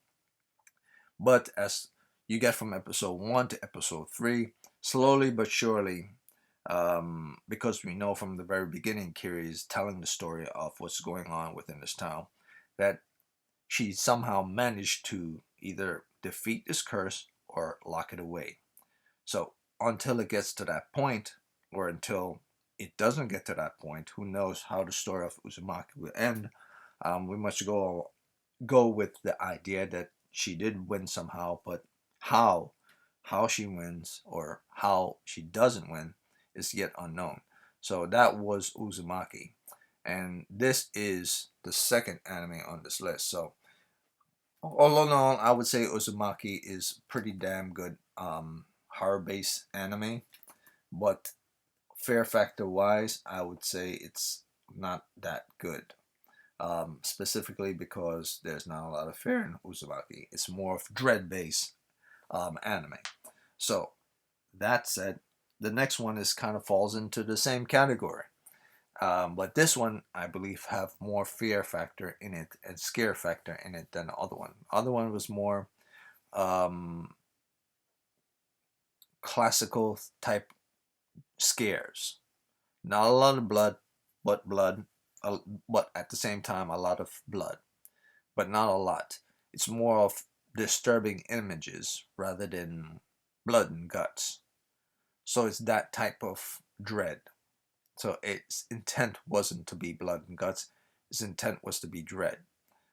But as you get from episode 1 to episode 3, slowly but surely, because we know from the very beginning Kirie is telling the story of what's going on within this town, that she somehow managed to either defeat this curse or lock it away. So until it gets to that point, or until it doesn't get to that point, who knows how the story of Uzumaki will end. We must go with the idea that she did win somehow, but how how she wins or how she doesn't win is yet unknown. So that was Uzumaki, and this is the second anime on this list. So all in all, I would say Uzumaki is pretty damn good horror-based anime, but fear factor wise, I would say it's not that good. Specifically because there's not a lot of fear in Uzumaki. It's more of dread-based anime. So that said, the next one is kind of falls into the same category. But this one, I believe, have more fear factor in it and scare factor in it than the other one. The other one was more um, classical type scares. Not a lot of blood, but blood. uh, but at the same time a lot of blood, but not a lot. It's more of disturbing images rather than blood and guts. So it's that type of dread. So its intent wasn't to be blood and guts. Its intent was to be dread.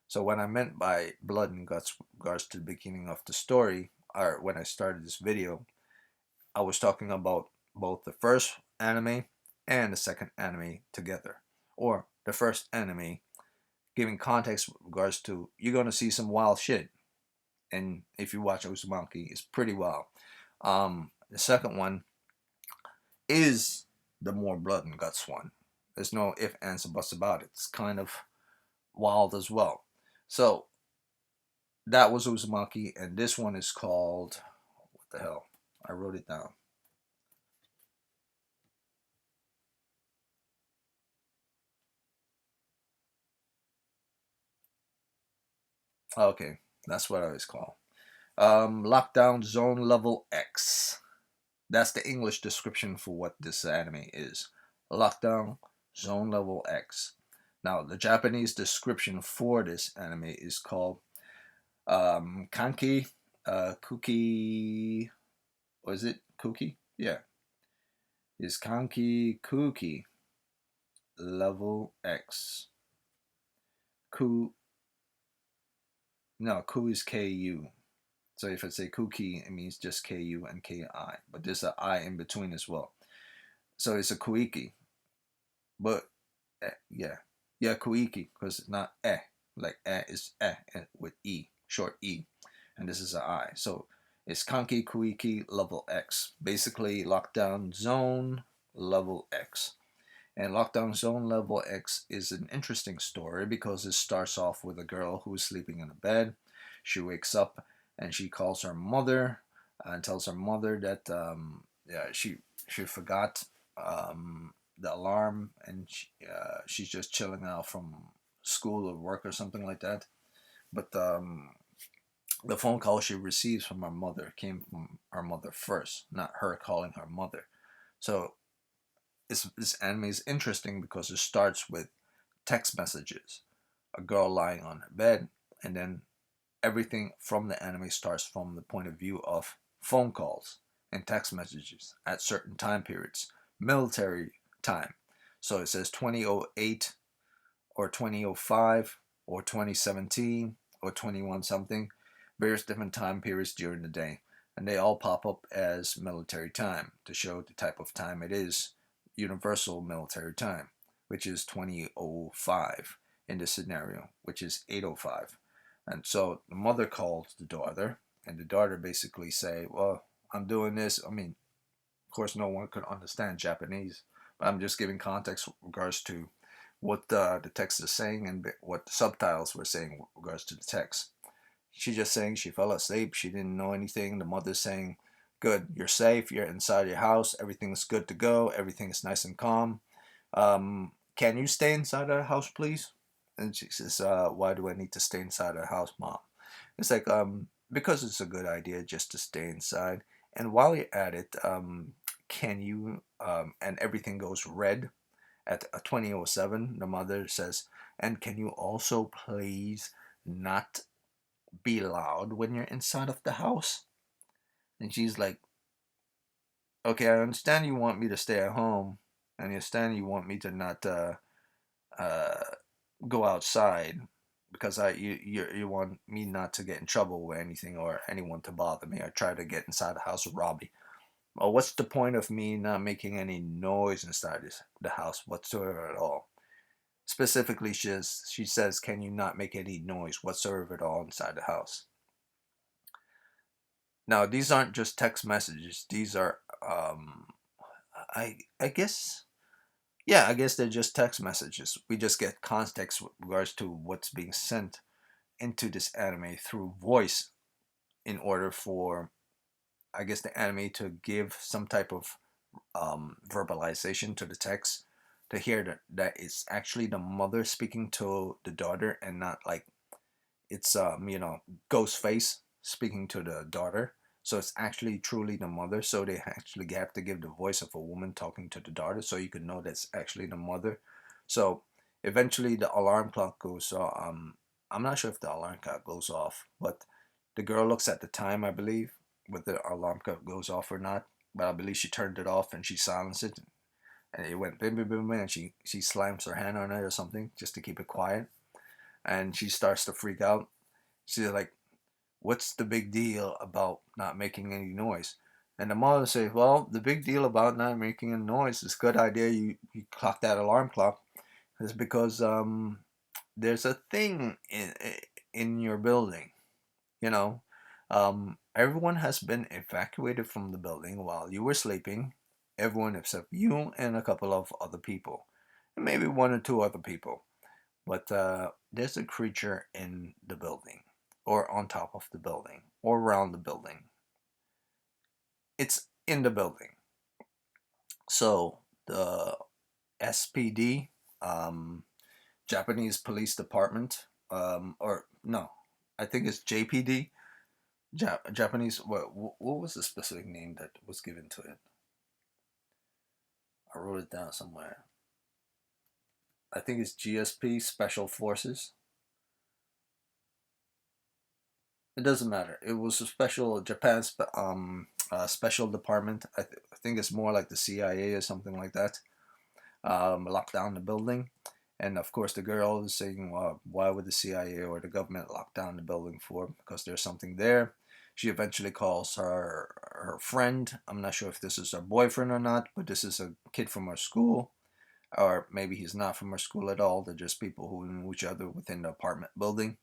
So what I meant by blood and guts with regards to the beginning of the story, or when I started this video, I was talking about both the first anime and the second anime together. Or the first anime, giving context with regards to you're gonna see some wild shit. And if you watch Uzumaki, it's pretty wild. The second one is the more blood and guts one. There's no if, ands, or buts about it. It's kind of wild as well. So that was Uzumaki, and this one is called, what the hell? I wrote it down. Okay, that's what I was called. Lockdown Zone Level X. That's the English description for what this anime is. Lockdown Zone Level X. Now, the Japanese description for this anime is called Kanki Kuki. Was it Kuki? Yeah. Is Kanki Kuki Level X. Ku. No, Ku is KU. So if I say Kuki, it means just KU and KI. But there's an I in between as well. So it's a Kuiki. But yeah. Yeah, Kuiki, because it's not like is with E, short E. And this is an I. So it's Kanki Kuiki level X. Basically, lockdown zone level X. And Lockdown Zone Level X is an interesting story because it starts off with a girl who's sleeping in a bed. She wakes up and she calls her mother and tells her mother that yeah, she forgot the alarm, and she's just chilling out from school or work or something like that. But the phone call she receives from her mother came from her mother first, not her calling her mother. So this anime is interesting because it starts with text messages, a girl lying on her bed, and then everything from the anime starts from the point of view of phone calls and text messages at certain time periods, military time. So it says 2008 or 2005 or 2017 or 21 something, various different time periods during the day. And they all pop up as military time to show the type of time it is, universal military time, which is 2005 in this scenario, which is 8:05. And so the mother calls the daughter, and the daughter basically say, well, I'm doing this. I mean, of course, no one could understand Japanese, but I'm just giving context with regards to what the text is saying and what the subtitles were saying with regards to the text. She's just saying she fell asleep. She didn't know anything. The mother's saying, good, you're safe. You're inside your house. Everything's good to go. Everything is nice and calm. Can you stay inside the house, please? And she says, why do I need to stay inside the house, Mom? It's like, because it's a good idea just to stay inside. And while you're at it, can you, and everything goes red at 20:07, the mother says, and can you also please not be loud when you're inside of the house? And she's like, okay, I understand you want me to stay at home, and I understand you want me to not uh, go outside because you want me not to get in trouble with anything or anyone to bother me or try to get inside the house or rob me. Well, what's the point of me not making any noise inside the house whatsoever at all? Specifically, she says, can you not make any noise whatsoever at all inside the house? Now, these aren't just text messages. These are, I guess, yeah, I guess they're just text messages. We just get context with regards to what's being sent into this anime through voice in order for, I guess, the anime to give some type of verbalization to the text to hear that it's actually the mother speaking to the daughter and not like it's ghost face speaking to the daughter. So it's actually truly the mother. So they actually have to give the voice of a woman talking to the daughter so you can know that's actually the mother. So Eventually, the alarm clock goes off. I'm not sure if the alarm clock goes off, but the girl looks at the time, I believe, whether the alarm clock goes off or not. But I believe she turned it off and she silenced it, and it went bim bim bim, bim, and she slams her hand on it or something just to keep it quiet, and she starts to freak out. She's like, "What's the big deal about not making any noise?" And the mother says, "Well, the big deal about not making a noise is a good idea. You clock that alarm clock is because there's a thing in your building. You know, everyone has been evacuated from the building while you were sleeping. Everyone except you and a couple of other people, and maybe one or two other people. But there's a creature in the building, or on top of the building, or around the building. It's in the building. So the SPD, um, Japanese Police Department, or no, I think it's JPD, Japanese. What was the specific name that was given to it? I wrote it down somewhere. I think it's GSP, Special Forces. It doesn't matter. It was a special Japan's special department. I think it's more like the CIA or something like that. Locked down the building, and of course the girl is saying, well, "Why would the CIA or the government lock down the building for? Because there's something there." She eventually calls her friend. I'm not sure if this is her boyfriend or not, but this is a kid from her school, or maybe he's not from her school at all. They're just people who knew each other within the apartment building.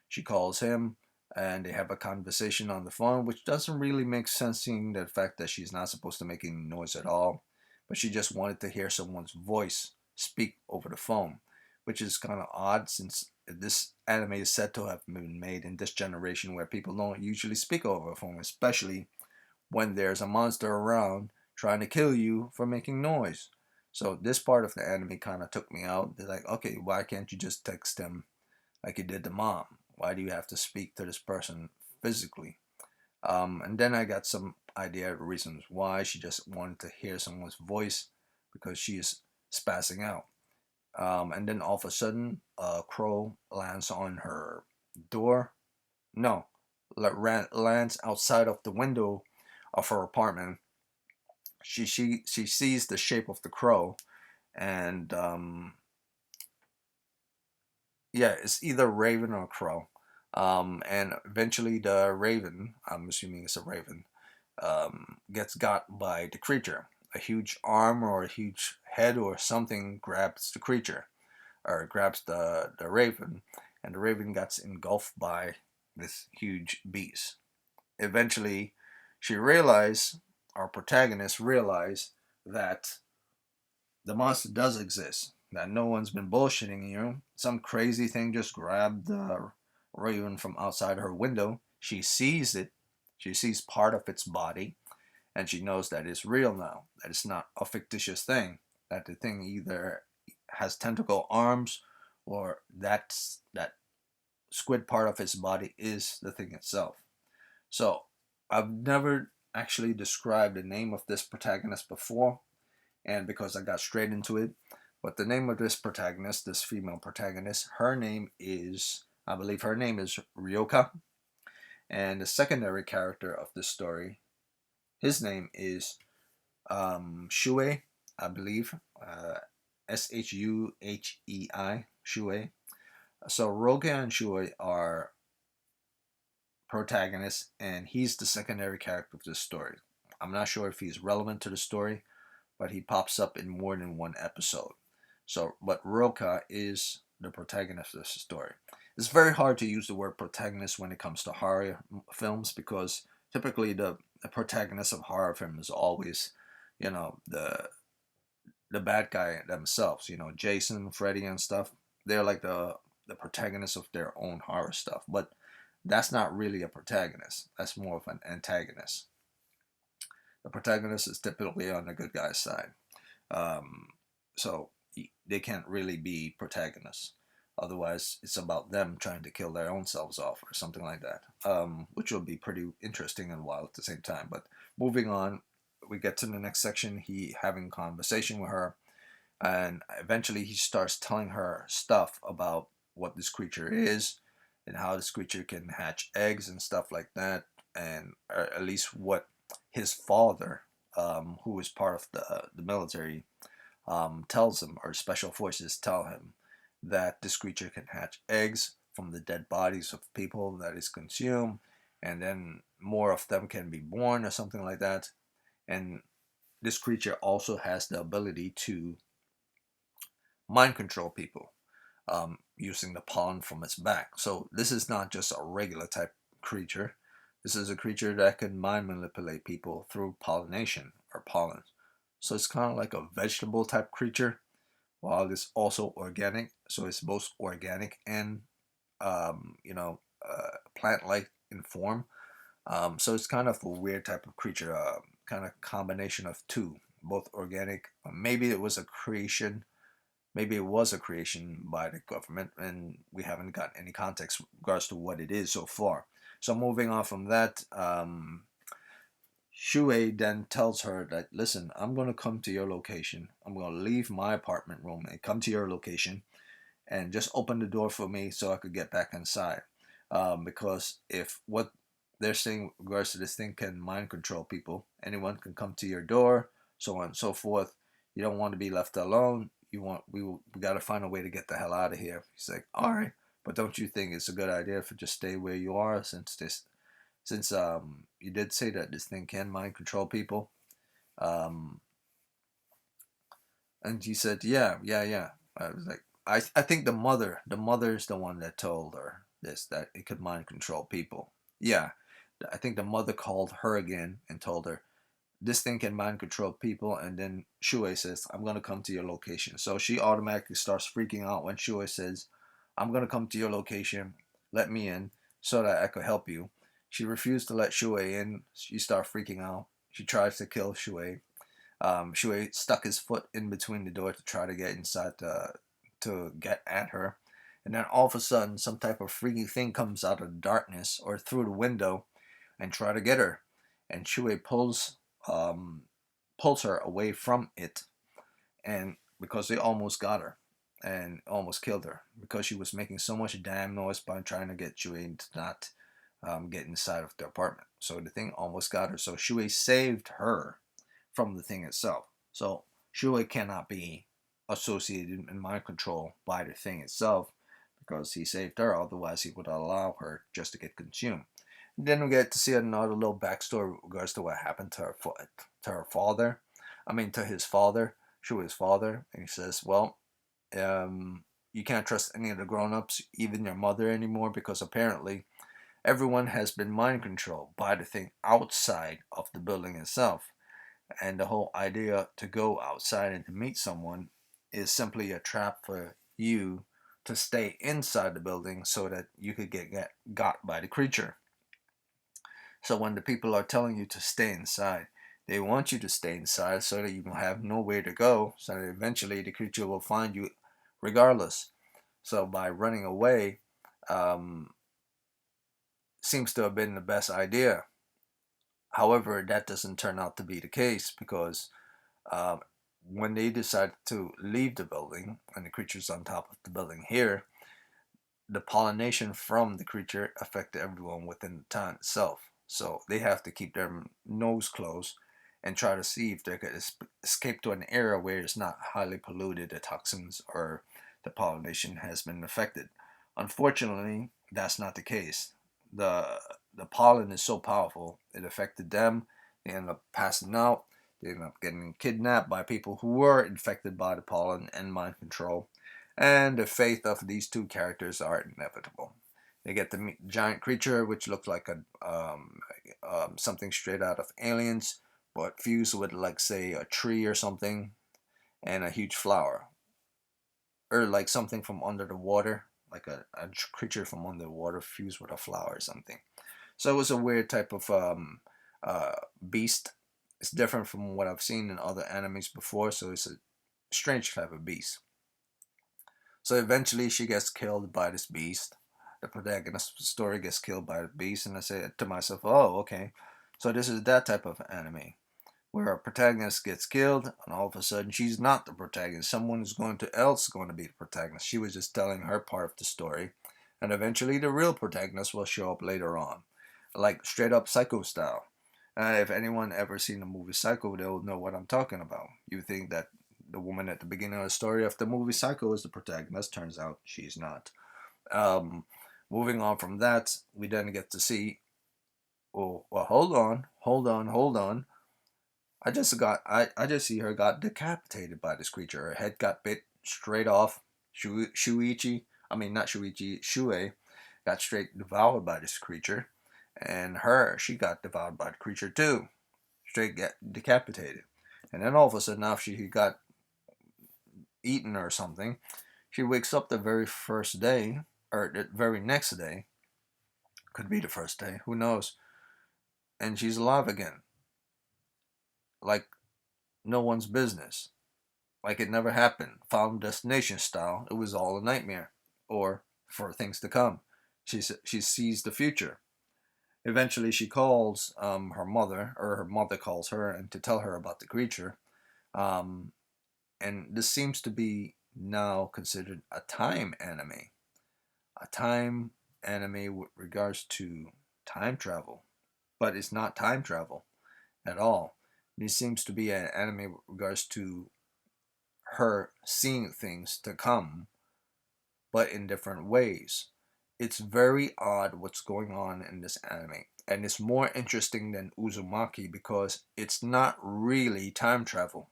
She calls him and they have a conversation on the phone, which doesn't really make sense seeing the fact that she's not supposed to make any noise at all. But she just wanted to hear someone's voice speak over the phone, which is kind of odd since this anime is said to have been made in this generation where people don't usually speak over a phone, especially when there's a monster around trying to kill you for making noise. So this part of the anime kind of took me out. They're like, okay, why can't you just text them like you did the mom? Why do you have to speak to this person physically? And then I got some idea of reasons why she just wanted to hear someone's voice because she is spazzing out. And then all of a sudden, a crow lands on her door. No, lands outside of the window of her apartment. She sees the shape of the crow, and yeah, it's either raven or crow. And eventually the raven, I'm assuming it's a raven, gets got by the creature. A huge arm or a huge head or something grabs the creature, or grabs the raven, and the raven gets engulfed by this huge beast. Eventually, she realizes, our protagonist realizes, that the monster does exist. That no one's been bullshitting you. Some crazy thing just grabbed the raven from outside her window. She sees it. She sees part of its body, and she knows that it's real now. That it's not a fictitious thing. That the thing either has tentacle arms, or that squid part of its body is the thing itself. So I've never actually described the name of this protagonist before, and because I got straight into it. But the name of this protagonist, this female protagonist, her name is, I believe her name is Ryoka. And the secondary character of this story, his name is Shuei, I believe. Shuhei, Shuei. So Roga and Shuei are protagonists, and he's the secondary character of this story. I'm not sure if he's relevant to the story, but he pops up in more than one episode. So, but Roka is the protagonist of this story. It's very hard to use the word protagonist when it comes to horror films because typically the protagonist of horror film is always, the bad guy themselves. Jason, Freddy, and stuff. They're like the protagonists of their own horror stuff. But that's not really a protagonist. That's more of an antagonist. The protagonist is typically on the good guy's side. Um, so they can't really be protagonists. Otherwise, it's about them trying to kill their own selves off or something like that, which will be pretty interesting and wild at the same time. But moving on, we get to the next section. He having conversation with her, And eventually he starts telling her stuff about what this creature is and how this creature can hatch eggs and stuff like that, and at least what his father, who is part of the military, tells him, or special forces tell him, that this creature can hatch eggs from the dead bodies of people that is consumed, and then more of them can be born or something like that. And this creature also has the ability to mind control people, using the pollen from its back. So this is not just a regular type creature. This is a creature that can mind manipulate people through pollination or pollen. So it's kind of like a vegetable type creature, while it's also organic. So it's both organic and plant-like in form. So it's kind of a weird type of creature, kind of combination of two, both organic. Maybe it was a creation. Maybe it was a creation by the government, and we haven't got any context with regards to what it is so far. So moving on from that, Shuei then tells her that, listen, I'm going to come to your location. I'm going to leave my apartment room and come to your location and just open the door for me so I could get back inside. Because if what they're saying in regards to this thing can mind control people, anyone can come to your door, so on and so forth. You don't want to be left alone. We got to find a way to get the hell out of here. He's like, all right, but don't you think it's a good idea for just stay where you are, since you did say that this thing can mind control people? Um, and he said, yeah, yeah, yeah. I was like, I think the mother is the one that told her this, that it could mind control people. Yeah, I think the mother called her again and told her this thing can mind control people. And then Shuei says, I'm gonna come to your location. So she automatically starts freaking out when Shuei says, I'm gonna come to your location. Let me in so that I could help you. She refused to let Shuei in. She starts freaking out. She tries to kill Shuei. Shuei stuck his foot in between the door to try to get inside to get at her. And then all of a sudden, some type of freaky thing comes out of the darkness or through the window and try to get her. And Shuei um, pulls her away from it, and because they almost got her and almost killed her because she was making so much damn noise by trying to get Shuei to not get inside of the apartment. So the thing almost got her. So Shuei saved her from the thing itself. So Shuei cannot be associated in mind control by the thing itself because he saved her. Otherwise, he would allow her just to get consumed. And then we get to see another little backstory with regards to what happened to her father. I mean, to his father, Shuei's father. And he says, "Well, you can't trust any of the grown-ups, even your mother anymore, because apparently everyone has been mind controlled by the thing outside of the building itself. And the whole idea to go outside and to meet someone is simply a trap for you to stay inside the building so that you could get got by the creature. So when the people are telling you to stay inside, they want you to stay inside so that you will have nowhere to go, so that eventually the creature will find you regardless. So by running away, um, seems to have been the best idea. However, that doesn't turn out to be the case because uh, when they decide to leave the building and the creature's on top of the building here, the pollination from the creature affected everyone within the town itself. So they have to keep their nose closed and try to see if they could escape to an area where it's not highly polluted, the toxins or the pollination has been affected. Unfortunately, that's not the case. The the pollen is so powerful, it affected them. They end up passing out. They end up getting kidnapped by people who were infected by the pollen and mind control, and the fate of these two characters are inevitable. They get to meet a giant creature, which looks like something straight out of Aliens, but fused with, like, say, a tree or something, and a huge flower, or like something from under the water, like a creature from under the water fused with a flower or something. So it was a weird type of uh, beast. It's different from what I've seen in other animes before, so it's a strange type of beast. So eventually she gets killed by this beast. The protagonist story gets killed by the beast, and I said to myself, oh, okay. So this is that type of anime where a protagonist gets killed, and all of a sudden she's not the protagonist. Someone is going to be the protagonist. She was just telling her part of the story, and eventually the real protagonist will show up later on, like straight up Psycho style. If anyone ever seen the movie Psycho, they'll know what I'm talking about. You think that the woman at the beginning of the story of the movie Psycho is the protagonist. Turns out she's not. Um, Moving on from that, we then get to see. Oh, well, hold on. I just see her got decapitated by this creature. Her head got bit straight off. Shuichi, I mean not Shuichi, Shuei got straight devoured by this creature, and she got devoured by the creature too, straight get decapitated. And then all of a sudden, after she got eaten or something, she wakes up the very first day, or the very next day, could be the first day, who knows, and she's alive again, like no one's business. Like it never happened. Final Destination style, it was all a nightmare. Or for things to come. She sees the future. Eventually, she calls her mother, or her mother calls her, and to tell her about the creature. Um, and this seems to be now considered a time anime. A time anime with regards to time travel. But it's not time travel at all. This seems to be an anime with regards to her seeing things to come, but in different ways. It's very odd what's going on in this anime. And it's more interesting than Uzumaki because it's not really time travel.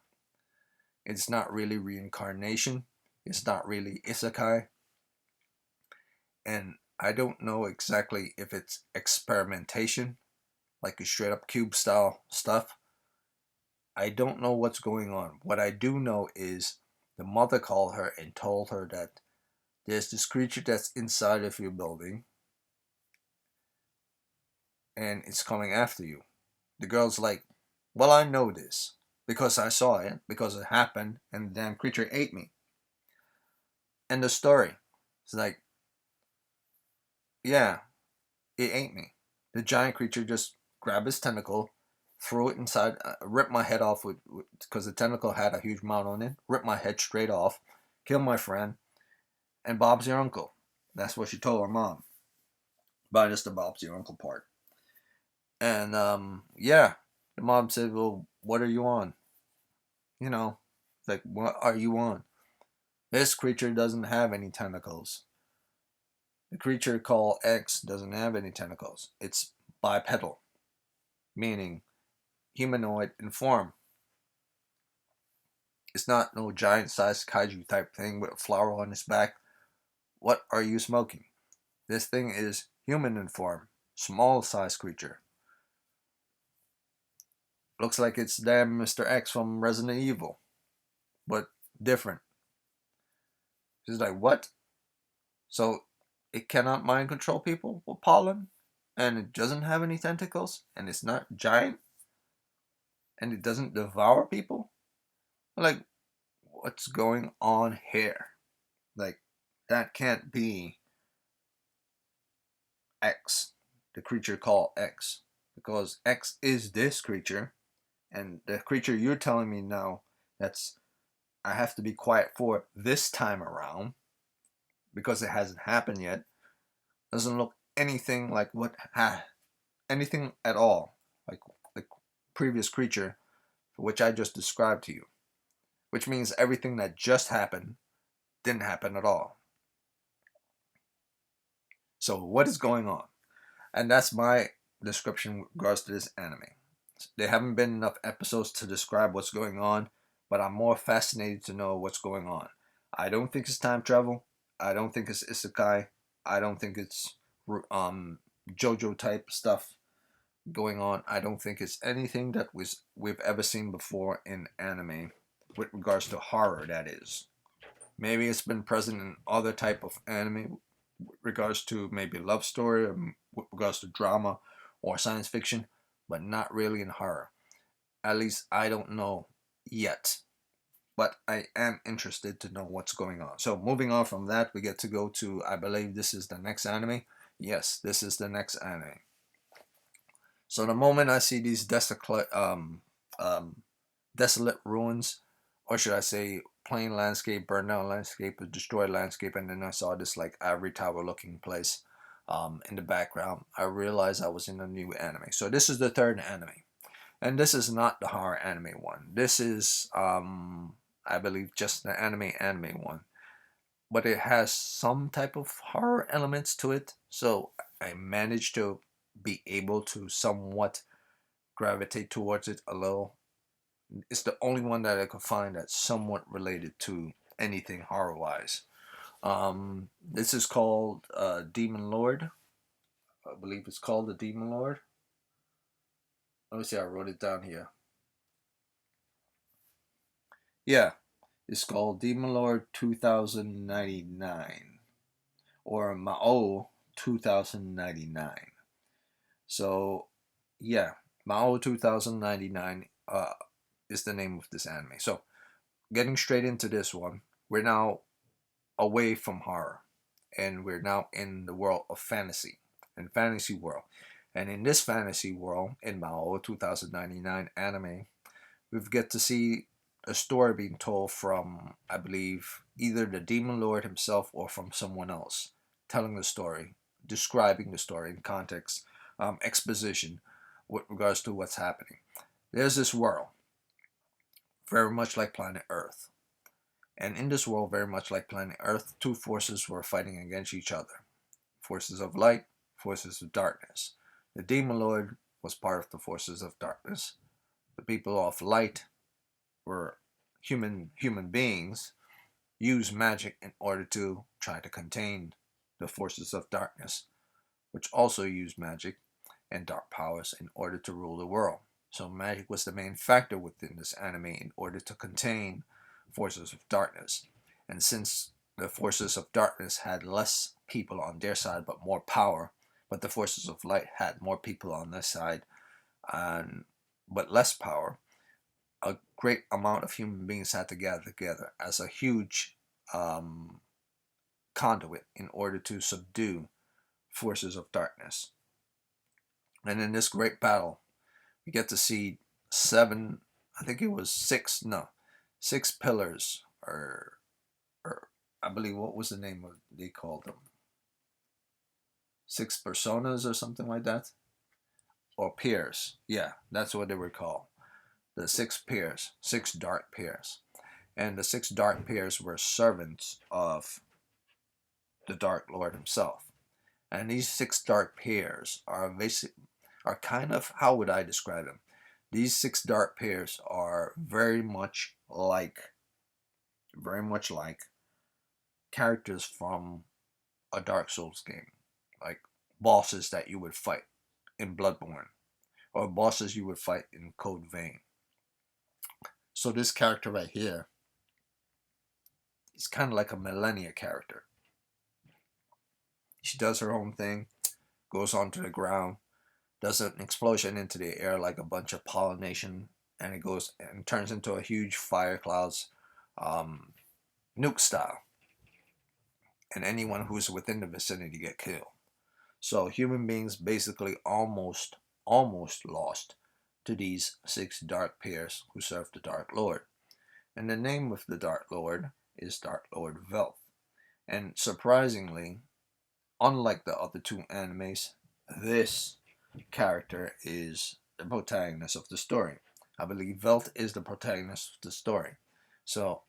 It's not really reincarnation. It's not really isekai. And I don't know exactly if it's experimentation, like a straight up cube style stuff. I don't know what's going on. What I do know is the mother called her and told her that there's this creature that's inside of your building and it's coming after you. The girl's like, well, I know this because I saw it, because it happened, and the damn creature ate me. And the story. It's like, yeah, it ate me. The giant creature just grabbed his tentacle, threw it inside, ripped my head off because the tentacle had a huge mount on it, ripped my head straight off, killed my friend, and Bob's your uncle. That's what she told her mom. Minus the Bob's your uncle part. And yeah, the mom said, well, what are you on? You know, like, what are you on? This creature doesn't have any tentacles. The creature called X doesn't have any tentacles. It's bipedal, meaning humanoid in form. It's not no giant sized kaiju type thing with a flower on its back. What are you smoking? This thing is human in form, small sized creature. Looks like it's damn Mr. X from Resident Evil, but different. She's like, what? So it cannot mind control people with pollen? And it doesn't have any tentacles? And it's not giant? And it doesn't devour people? Like, what's going on here? Like, that can't be X, the creature called X. Because X is this creature, and the creature you're telling me now that's I have to be quiet for this time around because it hasn't happened yet doesn't look anything like anything at all like the previous creature which I just described to you, which means everything that just happened didn't happen at all. So what is going on? And that's my description with regards to this anime. There haven't been enough episodes to describe what's going on, but I'm more fascinated to know what's going on. I don't think it's time travel. I don't think it's isekai. I don't think it's JoJo type stuff going on. I don't think it's anything that we've ever seen before in anime with regards to horror, that is. Maybe it's been present in other type of anime with regards to maybe love story or with regards to drama or science fiction, but not really in horror. At least I don't know yet. But I am interested to know what's going on. So moving on from that, we get to go to, I believe this is the next anime. Yes, this is the next anime. So the moment I see these um, desolate ruins, or should I say, plain landscape, burned down landscape, a destroyed landscape, and then I saw this like ivory tower looking place in the background. I realized I was in a new anime. So this is the third anime, and this is not the horror anime one. This is, I believe, just the anime one, but it has some type of horror elements to it. So I managed to be able to somewhat gravitate towards it a little. It's the only one that I could find that's somewhat related to anything horror wise. This is called Demon Lord. I believe it's called the Demon Lord. Let me see, I wrote it down here. Yeah, it's called Demon Lord 2099 or Maou 2099. So, yeah, Maou 2099 is the name of this anime. So, getting straight into this one, we're now away from horror and we're now in the world of fantasy and fantasy world. And in this fantasy world, in Maou 2099 anime, we get to see a story being told from, I believe, either the Demon Lord himself or from someone else, telling the story, describing the story in context, exposition with regards to what's happening. There's this world, very much like planet Earth. And in this world, very much like planet Earth, two forces were fighting against each other. Forces of light, forces of darkness. The Demon Lord was part of the forces of darkness. The people of light were human beings, used magic in order to try to contain the forces of darkness, which also used magic and dark powers in order to rule the world. So magic was the main factor within this anime in order to contain forces of darkness. And since the forces of darkness had less people on their side but more power, but the forces of light had more people on their side and but less power, a great amount of human beings had to gather together as a huge um, conduit in order to subdue forces of darkness. And in this great battle, we get to see seven, I think it was six, no, six pillars, or I believe what was the name of, they called them? Six personas or something like that? Or peers. Yeah, that's what they were called. The six peers, six dark peers. And the six dark peers were servants of the Dark Lord himself. And these six dark peers are kind of, how would I describe them? These six dark peers are very much like characters from a Dark Souls game, like bosses that you would fight in Bloodborne or bosses you would fight in Code Vein. So this character right here is kind of like a Millennia character. She does her own thing, goes onto the ground, does an explosion into the air like a bunch of pollination, and it goes and turns into a huge fire clouds, um, nuke style, and anyone who's within the vicinity get killed. So human beings basically almost lost to these six dark peers who serve the Dark Lord. And the name of the Dark Lord is Dark Lord Velt. And surprisingly, unlike the other two animes, this character is the protagonist of the story. I believe Velt is the protagonist of the story. So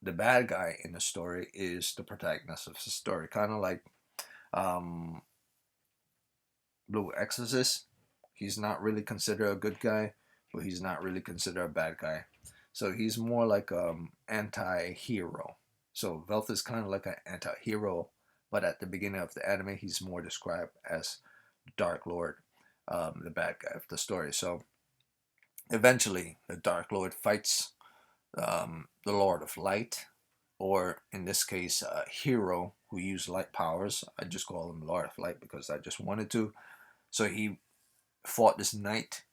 the bad guy in the story is the protagonist of the story. Kind of like um, Blue Exorcist. He's not really considered a good guy, but he's not really considered a bad guy. So he's more like anti-hero. So Velt is kind of like an anti-hero, but at the beginning of the anime, he's more described as Dark Lord, the bad guy of the story. So eventually, the Dark Lord fights the Lord of Light, or in this case, a hero who used light powers. I just call him Lord of Light because I just wanted to. So he fought this knight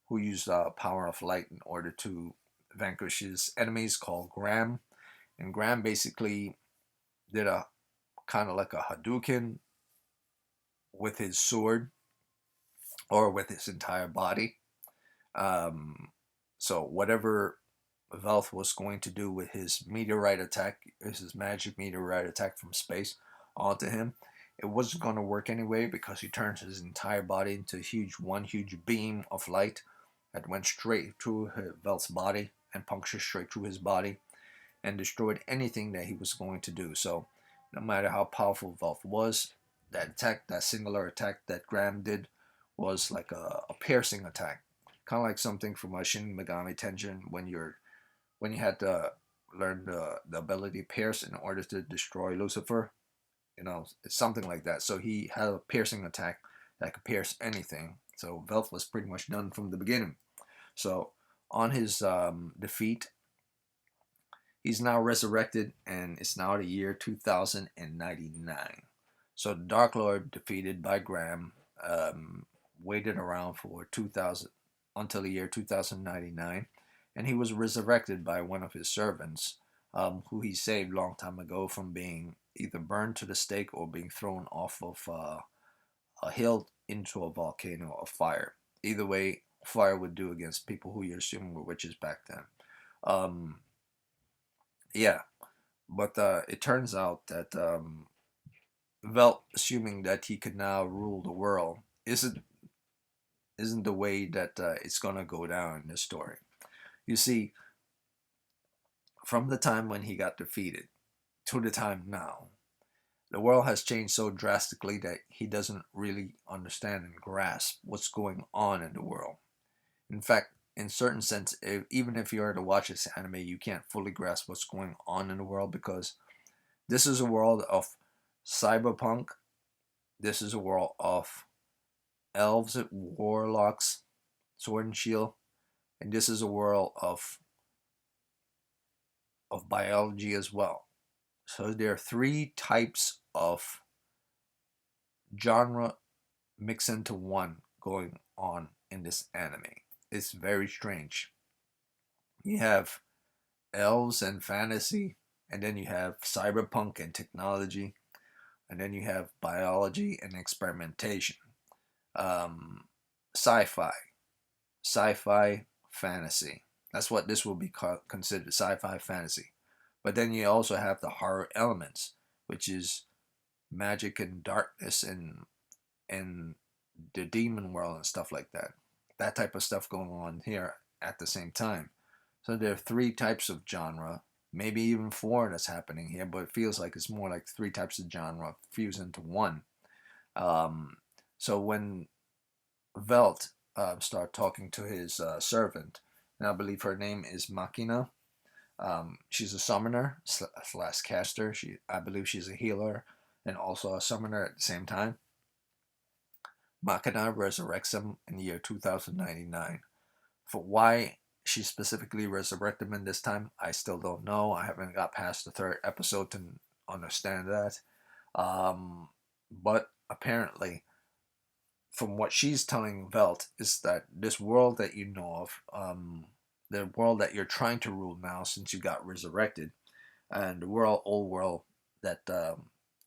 who used power of light in order to vanquish his enemies called Graham. And Graham basically did a kind of like a Hadouken with his sword or with his entire body. Um, So whatever Velt was going to do with his meteorite attack, his magic meteorite attack from space onto him, it wasn't going to work anyway because he turns his entire body into one huge beam of light that went straight through Velt's body and punctured straight through his body and destroyed anything that he was going to do. So no matter how powerful Velt was, that attack, that singular attack that Graham did, was like a piercing attack, kind of like something from a Shin Megami Tensei when you had to learn the ability pierce in order to destroy Lucifer. You know, it's something like that. So he had a piercing attack that could pierce anything. So Velf was pretty much done from the beginning. So on his defeat, he's now resurrected, and it's now the year 2099. So the Dark Lord, defeated by Graham, waited around for 2000 until the year 2099, and he was resurrected by one of his servants, who he saved long time ago from being either burned to the stake or being thrown off of a hill into a volcano of fire. Either way, fire would do against people who you assume were witches back then. Um, yeah, but it turns out that Velt, assuming that he could now rule the world, isn't the way that it's gonna go down in this story. You see, from the time when he got defeated to the time now, the world has changed so drastically that he doesn't really understand and grasp what's going on in the world. In fact, in certain sense, even if you are to watch this anime, you can't fully grasp what's going on in the world because this is a world of cyberpunk. This is a world of elves, warlocks, sword and shield, and this is a world of biology as well. So there are three types of genre mixed into one going on in this anime. It's very strange. You have elves and fantasy, and then you have cyberpunk and technology, and then you have biology and experimentation. Um, sci-fi, sci-fi fantasy. That's what this will be considered, sci-fi fantasy. But then you also have the horror elements, which is magic and darkness and the demon world and stuff like that. That type of stuff going on here at the same time. So there are three types of genre, maybe even four that's happening here, but it feels like it's more like three types of genre fused into one. Um, so when Velt started talking to his servant, and I believe her name is Machina. She's a summoner slash caster. I believe she's a healer and also a summoner at the same time. Machina resurrects him in the year 2099. For why she specifically resurrected him in this time, I still don't know. I haven't got past the third episode to understand that. But apparently, from what she's telling Velt, is that this world that you know of, the world that you're trying to rule now since you got resurrected, and the old world that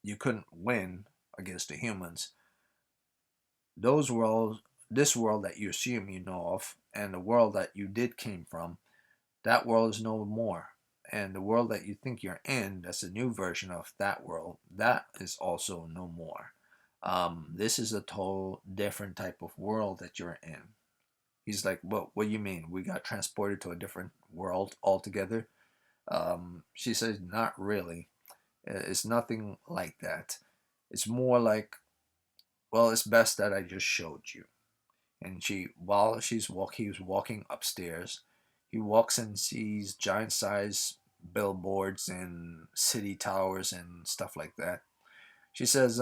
you couldn't win against the humans, those worlds, this world that you assume you know of, and the world that you did came from, that world is no more. And the world that you think you're in, that's a new version of that world, that is also no more. This is a total different type of world that you're in. He's like, what do you mean? We got transported to a different world altogether? She says, not really. It's nothing like that. It's more like, well, it's best that I just showed you. And while he was walking upstairs, he walks and sees giant size billboards and city towers and stuff like that. She says,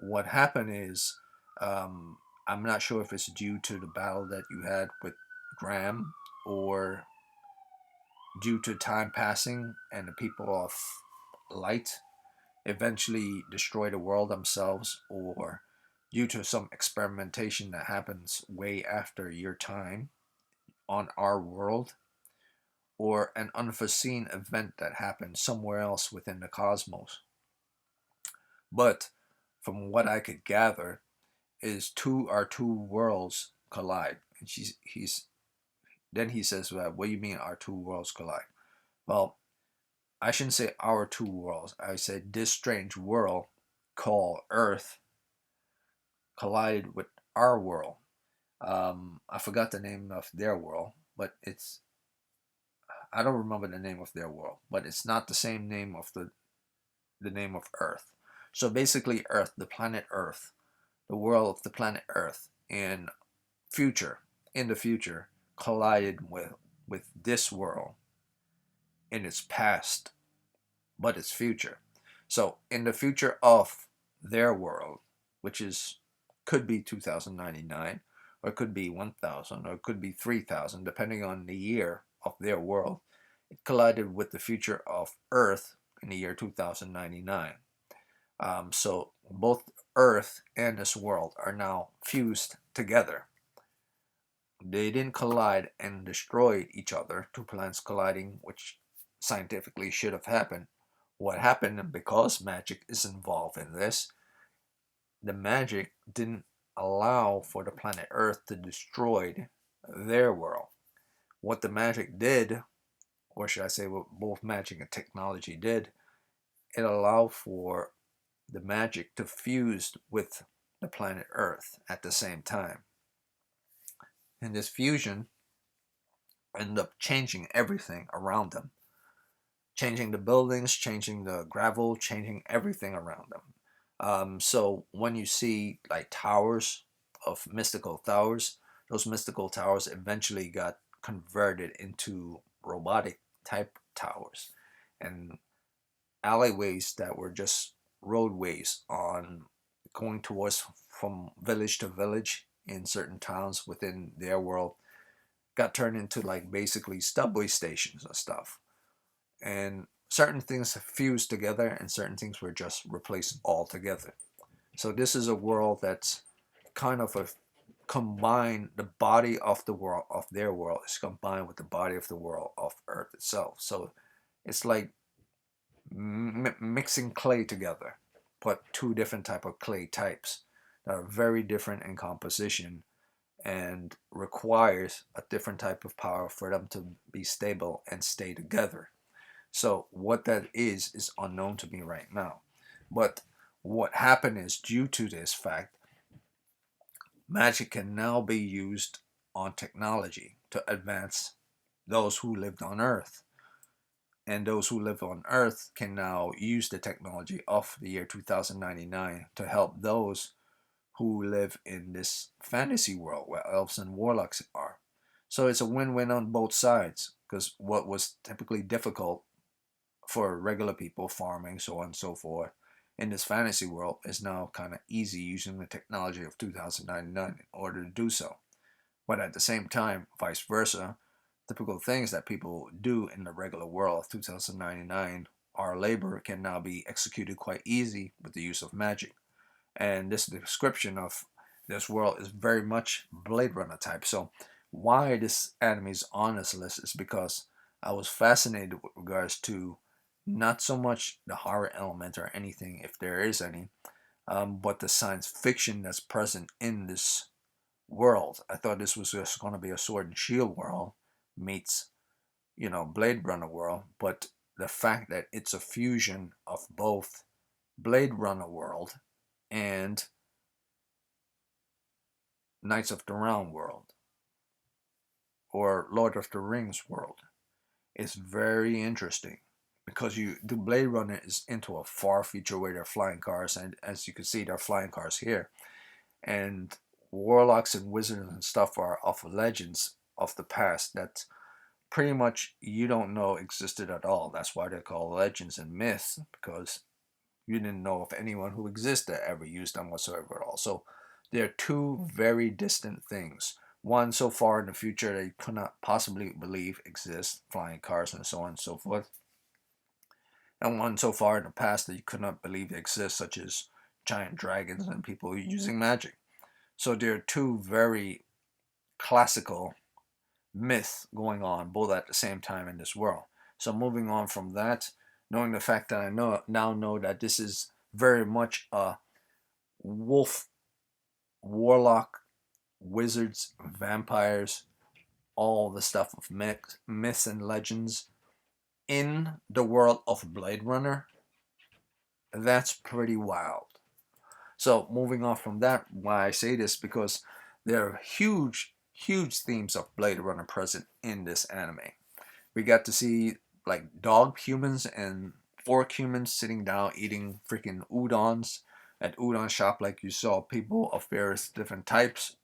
what happened is, I'm not sure if it's due to the battle that you had with Graham or due to time passing and the people of light eventually destroy the world themselves, or due to some experimentation that happens way after your time on our world, or an unforeseen event that happens somewhere else within the cosmos. But from what I could gather, is two worlds collide, and then he says, well, what do you mean our two worlds collide? Well, I shouldn't say our two worlds. I said this strange world called Earth collided with our world. I forgot the name of their world, but I don't remember the name of their world, but it's not the same name of the name of Earth. So basically, Earth, the planet Earth, the world of the planet Earth, in the future, collided with this world in its past, but its future. So in the future of their world, which is could be 2099, or it could be 1000, or it could be 3000, depending on the year of their world, it collided with the future of Earth in the year 2099. So both Earth and this world are now fused together. They didn't collide and destroy each other, two planets colliding, which scientifically should have happened. What happened, because magic is involved in this, the magic didn't allow for the planet Earth to destroy their world. What the magic did, or should I say what both magic and technology did, it allowed for the magic to fuse with the planet Earth at the same time. And this fusion ended up changing everything around them, changing the buildings, changing the gravel, changing everything around them. So when you see like towers of mystical towers, those mystical towers eventually got converted into robotic type towers, and alleyways that were just roadways on going towards from village to village in certain towns within their world got turned into like basically subway stations and stuff. And certain things fused together and certain things were just replaced altogether. So this is a world that's kind of a combined, the body of the world of their world is combined with the body of the world of Earth itself. So it's like mixing clay together, put two different type of clay types that are very different in composition and requires a different type of power for them to be stable and stay together. So what that is unknown to me right now. But what happened is, due to this fact, magic can now be used on technology to advance those who lived on Earth. And those who live on Earth can now use the technology of the year 2099 to help those who live in this fantasy world where elves and warlocks are. So it's a win-win on both sides, because what was typically difficult for regular people farming, so on and so forth, in this fantasy world is now kind of easy using the technology of 2099 in order to do so. But at the same time, vice versa, typical things that people do in the regular world of 2099, our labor can now be executed quite easy with the use of magic. And this description of this world is very much Blade Runner type. So why this anime is on this list is because I was fascinated with regards to not so much the horror element or anything, if there is any, but the science fiction that's present in this world. I thought this was just going to be a sword and shield world meets, Blade Runner world, but the fact that it's a fusion of both Blade Runner world and Knights of the Round world or Lord of the Rings world is very interesting, because the Blade Runner is into a far future where they're flying cars, and as you can see, they're flying cars here, and warlocks and wizards and stuff are of legends of the past that pretty much you don't know existed at all. That's why they're called legends and myths, because you didn't know of anyone who existed that ever used them whatsoever at all. So they're two very distant things. One so far in the future that you could not possibly believe exists, flying cars and so on and so forth. And one so far in the past that you could not believe exists, such as giant dragons and people using magic. So there are two very classical myths going on both at the same time in this world. So moving on from that, knowing the fact that I now know that this is very much a wolf, warlock, wizards, vampires, all the stuff of myths and legends in the world of Blade Runner, that's pretty wild. So moving on from that, why I say this, because there are huge themes of Blade Runner present in this anime. We got to see like dog humans and fork humans sitting down eating freaking udons at udon shop, like you saw people of various different types,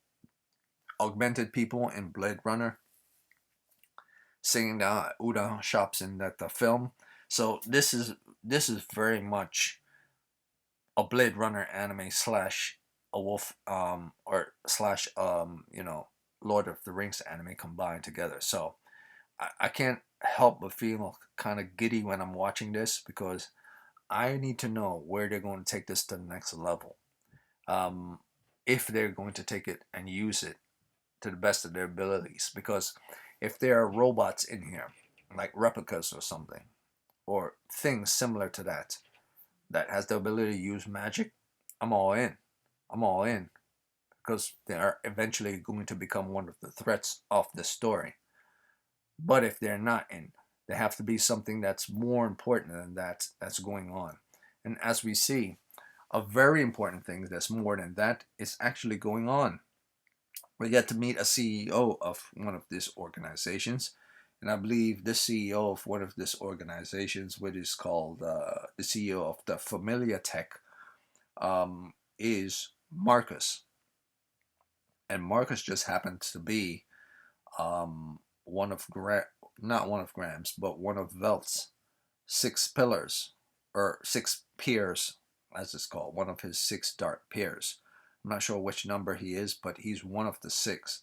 augmented people in Blade Runner sitting down at udon shops in that the film. So this is very much a Blade Runner anime slash a Wolf or slash Lord of the Rings anime combined together. So I can't help but feel kind of giddy when I'm watching this, because I need to know where they're going to take this to the next level. Um, if they're going to take it and use it to the best of their abilities. Because if there are robots in here, like replicas or something, or things similar to that, that has the ability to use magic, I'm all in. I'm all in. Because they are eventually going to become one of the threats of the story. But if they're not in, there have to be something that's more important than that that's going on. And as we see, a very important thing that's more than that is actually going on. We get to meet a CEO of one of these organizations, and I believe this CEO of one of these organizations, which is called the CEO of the Familia Tech, is Marcus. And Marcus just happens to be one of not one of Graham's, but one of Velt's six pillars, or six peers, as it's called, one of his six dark peers. I'm not sure which number he is, but he's one of the six.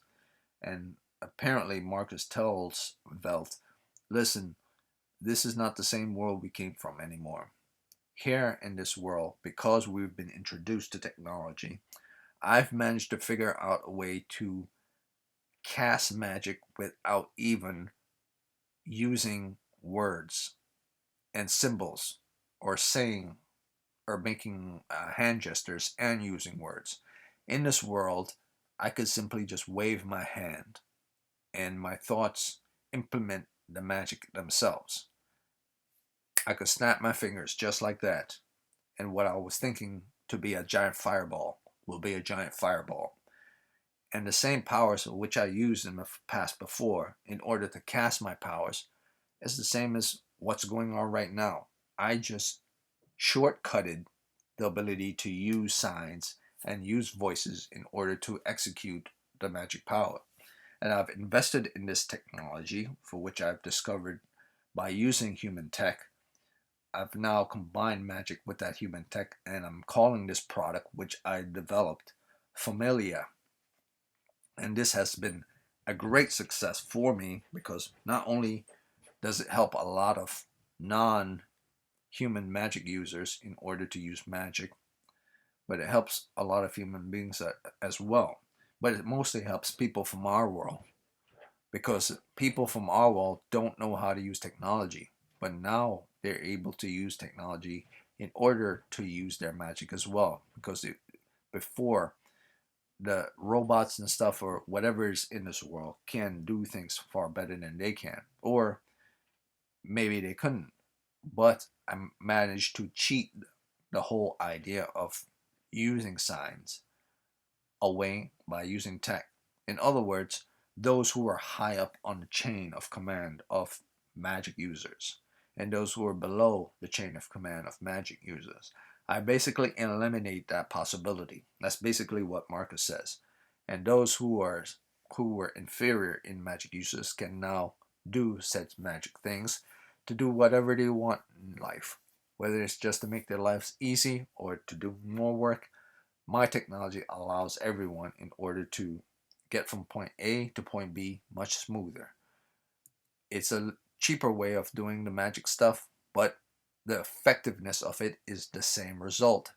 And apparently, Marcus tells Velt, listen, this is not the same world we came from anymore. Here in this world, because we've been introduced to technology, I've managed to figure out a way to cast magic without even using words and symbols, or saying or making hand gestures and using words. In this world, I could simply just wave my hand and my thoughts implement the magic themselves. I could snap my fingers just like that, and what I was thinking to be a giant fireball will be a giant fireball. And the same powers which I used in the past before in order to cast my powers is the same as what's going on right now. I just shortcutted the ability to use signs and use voices in order to execute the magic power. And I've invested in this technology, for which I've discovered by using human tech. I've now combined magic with that human tech, and I'm calling this product, which I developed, Familia. And this has been a great success for me, because not only does it help a lot of non human magic users in order to use magic, but it helps a lot of human beings as well. But it mostly helps people from our world, because people from our world don't know how to use technology, but now they're able to use technology in order to use their magic as well. Because before, the robots and stuff or whatever is in this world can do things far better than they can, or maybe they couldn't. But I managed to cheat the whole idea of using signs away by using tech. In other words, those who are high up on the chain of command of magic users and those who are below the chain of command of magic users. I basically eliminate that possibility. That's basically what Marcus says. And those who were inferior in magic users can now do such magic things to do whatever they want in life. Whether it's just to make their lives easy or to do more work, my technology allows everyone in order to get from point A to point B much smoother. It's a cheaper way of doing the magic stuff, but the effectiveness of it is the same result.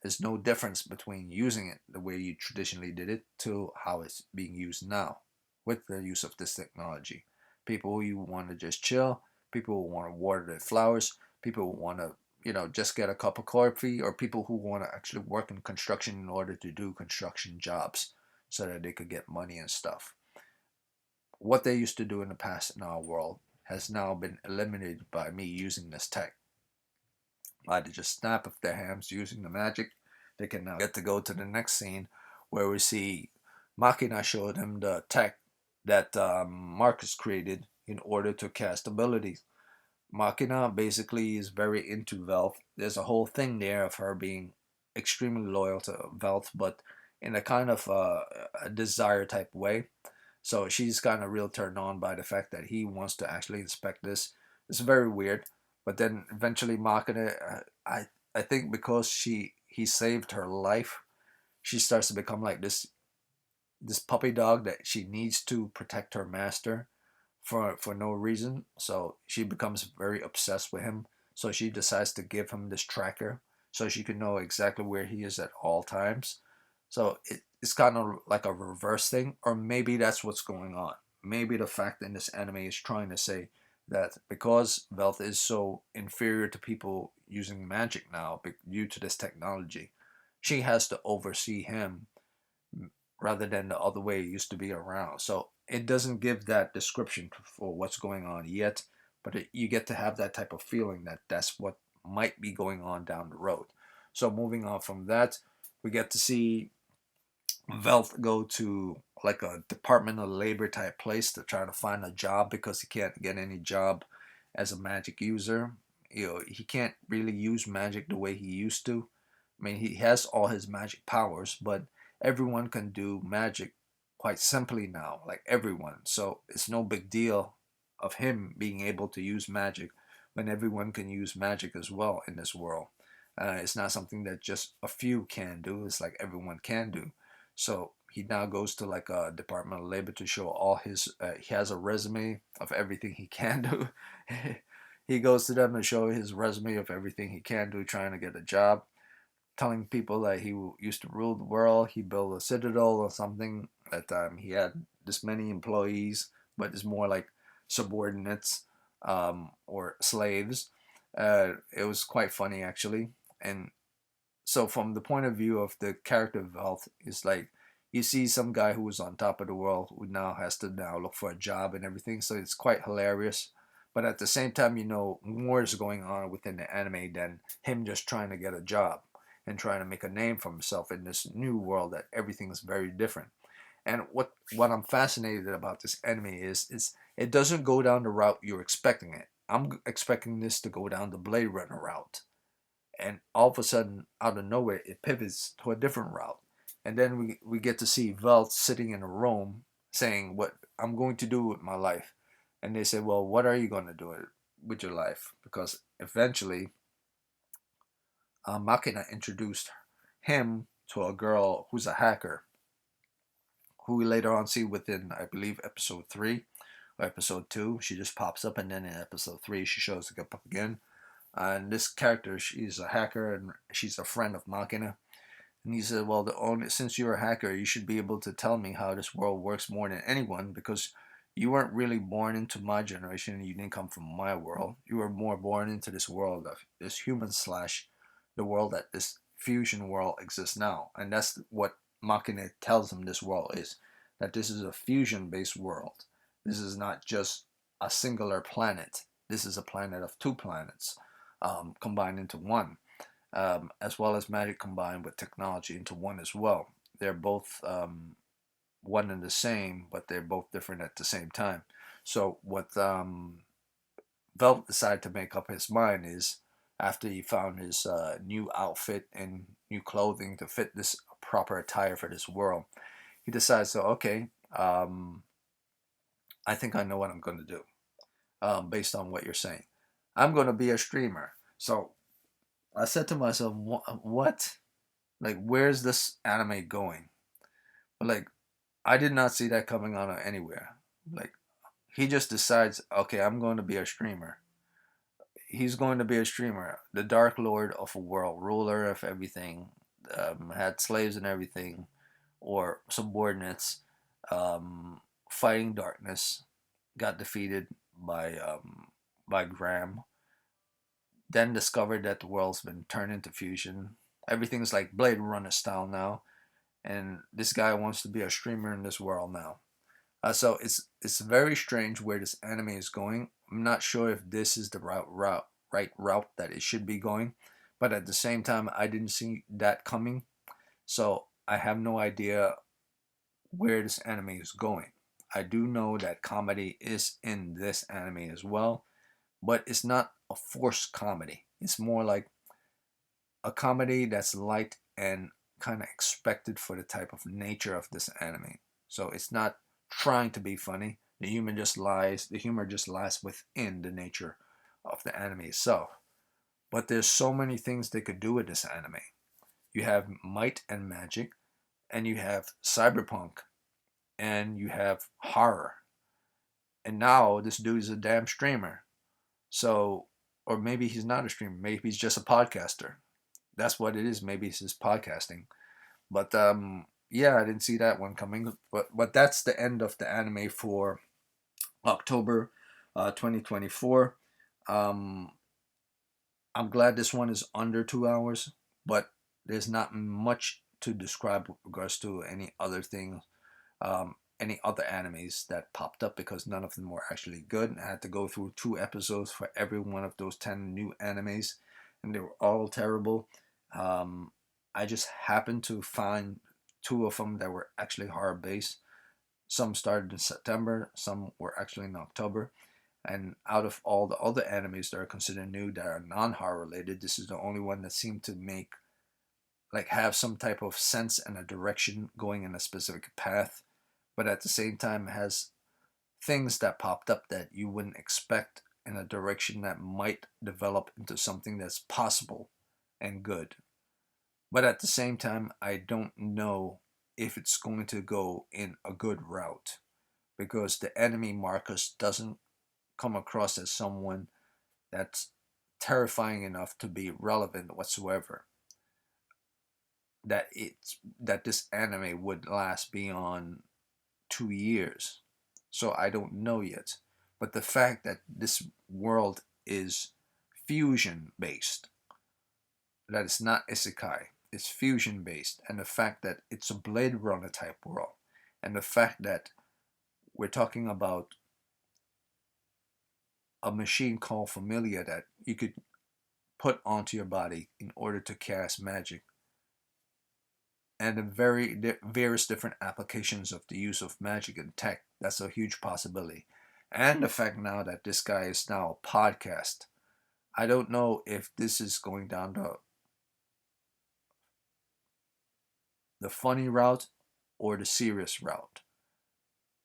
There's no difference between using it the way you traditionally did it to how it's being used now with the use of this technology. People who want to just chill, people who want to water their flowers, people who want to, just get a cup of coffee, or people who want to actually work in construction in order to do construction jobs so that they could get money and stuff.
what they used to do in the past in our world has now been eliminated by me using this tech. By the just snap of their hands using the magic, they can now get to go to the next scene where we see Makina showed him the tech that Marcus created in order to cast abilities. Makina basically is very into Velt. There's a whole thing there of her being extremely loyal to Velt, but in a kind of a desire type way. So she's kind of real turned on by the fact that he wants to actually inspect this. It's very weird. But then eventually Makina, I think because he saved her life, she starts to become like this puppy dog that she needs to protect her master for no reason. So she becomes very obsessed with him. So she decides to give him this tracker so she can know exactly where he is at all times. So it's kind of like a reverse thing, or maybe that's what's going on. Maybe the fact in this anime is trying to say that because Velt is so inferior to people using magic now due to this technology, she has to oversee him rather than the other way it used to be around. So it doesn't give that description for what's going on yet, but you get to have that type of feeling that that's what might be going on down the road. So moving on from that, we get to see Velt go to like a Department of Labor type place to try to find a job because he can't get any job as a magic user. You know, he can't really use magic the way he used to. I mean, he has all his magic powers, but everyone can do magic quite simply now, like everyone. So it's no big deal of him being able to use magic when everyone can use magic as well in this world. It's not something that just a few can do. It's like everyone can do. So he now goes to like a Department of Labor to show all his. He has a resume of everything he can do. He goes to them to show his resume of everything he can do, trying to get a job, telling people that he used to rule the world. He built a citadel or something. That he had this many employees, but it's more like subordinates or slaves. It was quite funny actually, and so from the point of view of the character of Velt, it's like you see some guy who was on top of the world who now has to now look for a job and everything. So it's quite hilarious. But at the same time, you know, more is going on within the anime than him just trying to get a job and trying to make a name for himself in this new world that everything is very different. And what I'm fascinated about this anime is it doesn't go down the route you're expecting it. I'm expecting this to go down the Blade Runner route, and all of a sudden, out of nowhere, it pivots to a different route. And then we get to see Velt sitting in a room saying, "What I'm going to do with my life." And they say, "Well, what are you going to do with your life?" Because eventually, Makina introduced him to a girl who's a hacker, who we later on see within, I believe, episode 3 or episode 2. She just pops up, and then in episode 3, she shows up again. And this character, she's a hacker and she's a friend of Makina. And he said, "Well, since you're a hacker, you should be able to tell me how this world works more than anyone because you weren't really born into my generation and you didn't come from my world. You were more born into this world of this human slash the world that this fusion world exists now." And that's what Makina tells him this world is, that this is a fusion based world. This is not just a singular planet. This is a planet of two planets combined into one, as well as magic combined with technology into one as well. They're both one and the same, but they're both different at the same time. So what Velt decided to make up his mind is after he found his new outfit and new clothing to fit this proper attire for this world, he decides, so okay, I think I know what I'm going to do based on what you're saying. I'm going to be a streamer. So I said to myself, what? Like, where's this anime going? But like, I did not see that coming out of anywhere. Like, he just decides, okay, I'm going to be a streamer. He's going to be a streamer, the Dark Lord of a world, ruler of everything, had slaves and everything, or subordinates, fighting darkness, got defeated by Graham, then discovered that the world's been turned into fusion. Everything's like Blade Runner style now, and this guy wants to be a streamer in this world now. So it's very strange where this anime is going. I'm not sure if this is the right route that it should be going, but at the same time, I didn't see that coming. So I have no idea where this anime is going. I do know that comedy is in this anime as well, but it's not a forced comedy. It's more like a comedy that's light and kind of expected for the type of nature of this anime. So it's not trying to be funny. The humor just lies within the nature of the anime itself. But there's so many things they could do with this anime. You have might and magic, and you have cyberpunk, and you have horror. And now this dude is a damn streamer. So, or maybe he's not a streamer. Maybe he's just a podcaster. That's what it is. Maybe it's just podcasting. But yeah, I didn't see that one coming. But that's the end of the anime for October 2024. Um, I'm glad this one is under 2 hours, but there's not much to describe with regards to any other thing, any other animes that popped up because none of them were actually good. I had to go through 2 episodes for every one of those 10 new animes, and they were all terrible. Um, I just happened to find two of them that were actually horror based. Some started in September, some were actually in October. And out of all the other animes that are considered new that are non-horror related, this is the only one that seemed to make like have some type of sense and a direction going in a specific path, but at the same time has things that popped up that you wouldn't expect in a direction that might develop into something that's possible and good. But at the same time, I don't know if it's going to go in a good route because the enemy Marcus doesn't come across as someone that's terrifying enough to be relevant whatsoever. That this anime would last beyond 2 years. So I don't know yet. But the fact that this world is fusion based, that it's not isekai, it's fusion based, and the fact that it's a Blade Runner type world, and the fact that we're talking about a machine called Familia that you could put onto your body in order to cast magic, and the various different applications of the use of magic and tech. That's a huge possibility. And the fact now that this guy is now a podcast. I don't know if this is going down the funny route or the serious route.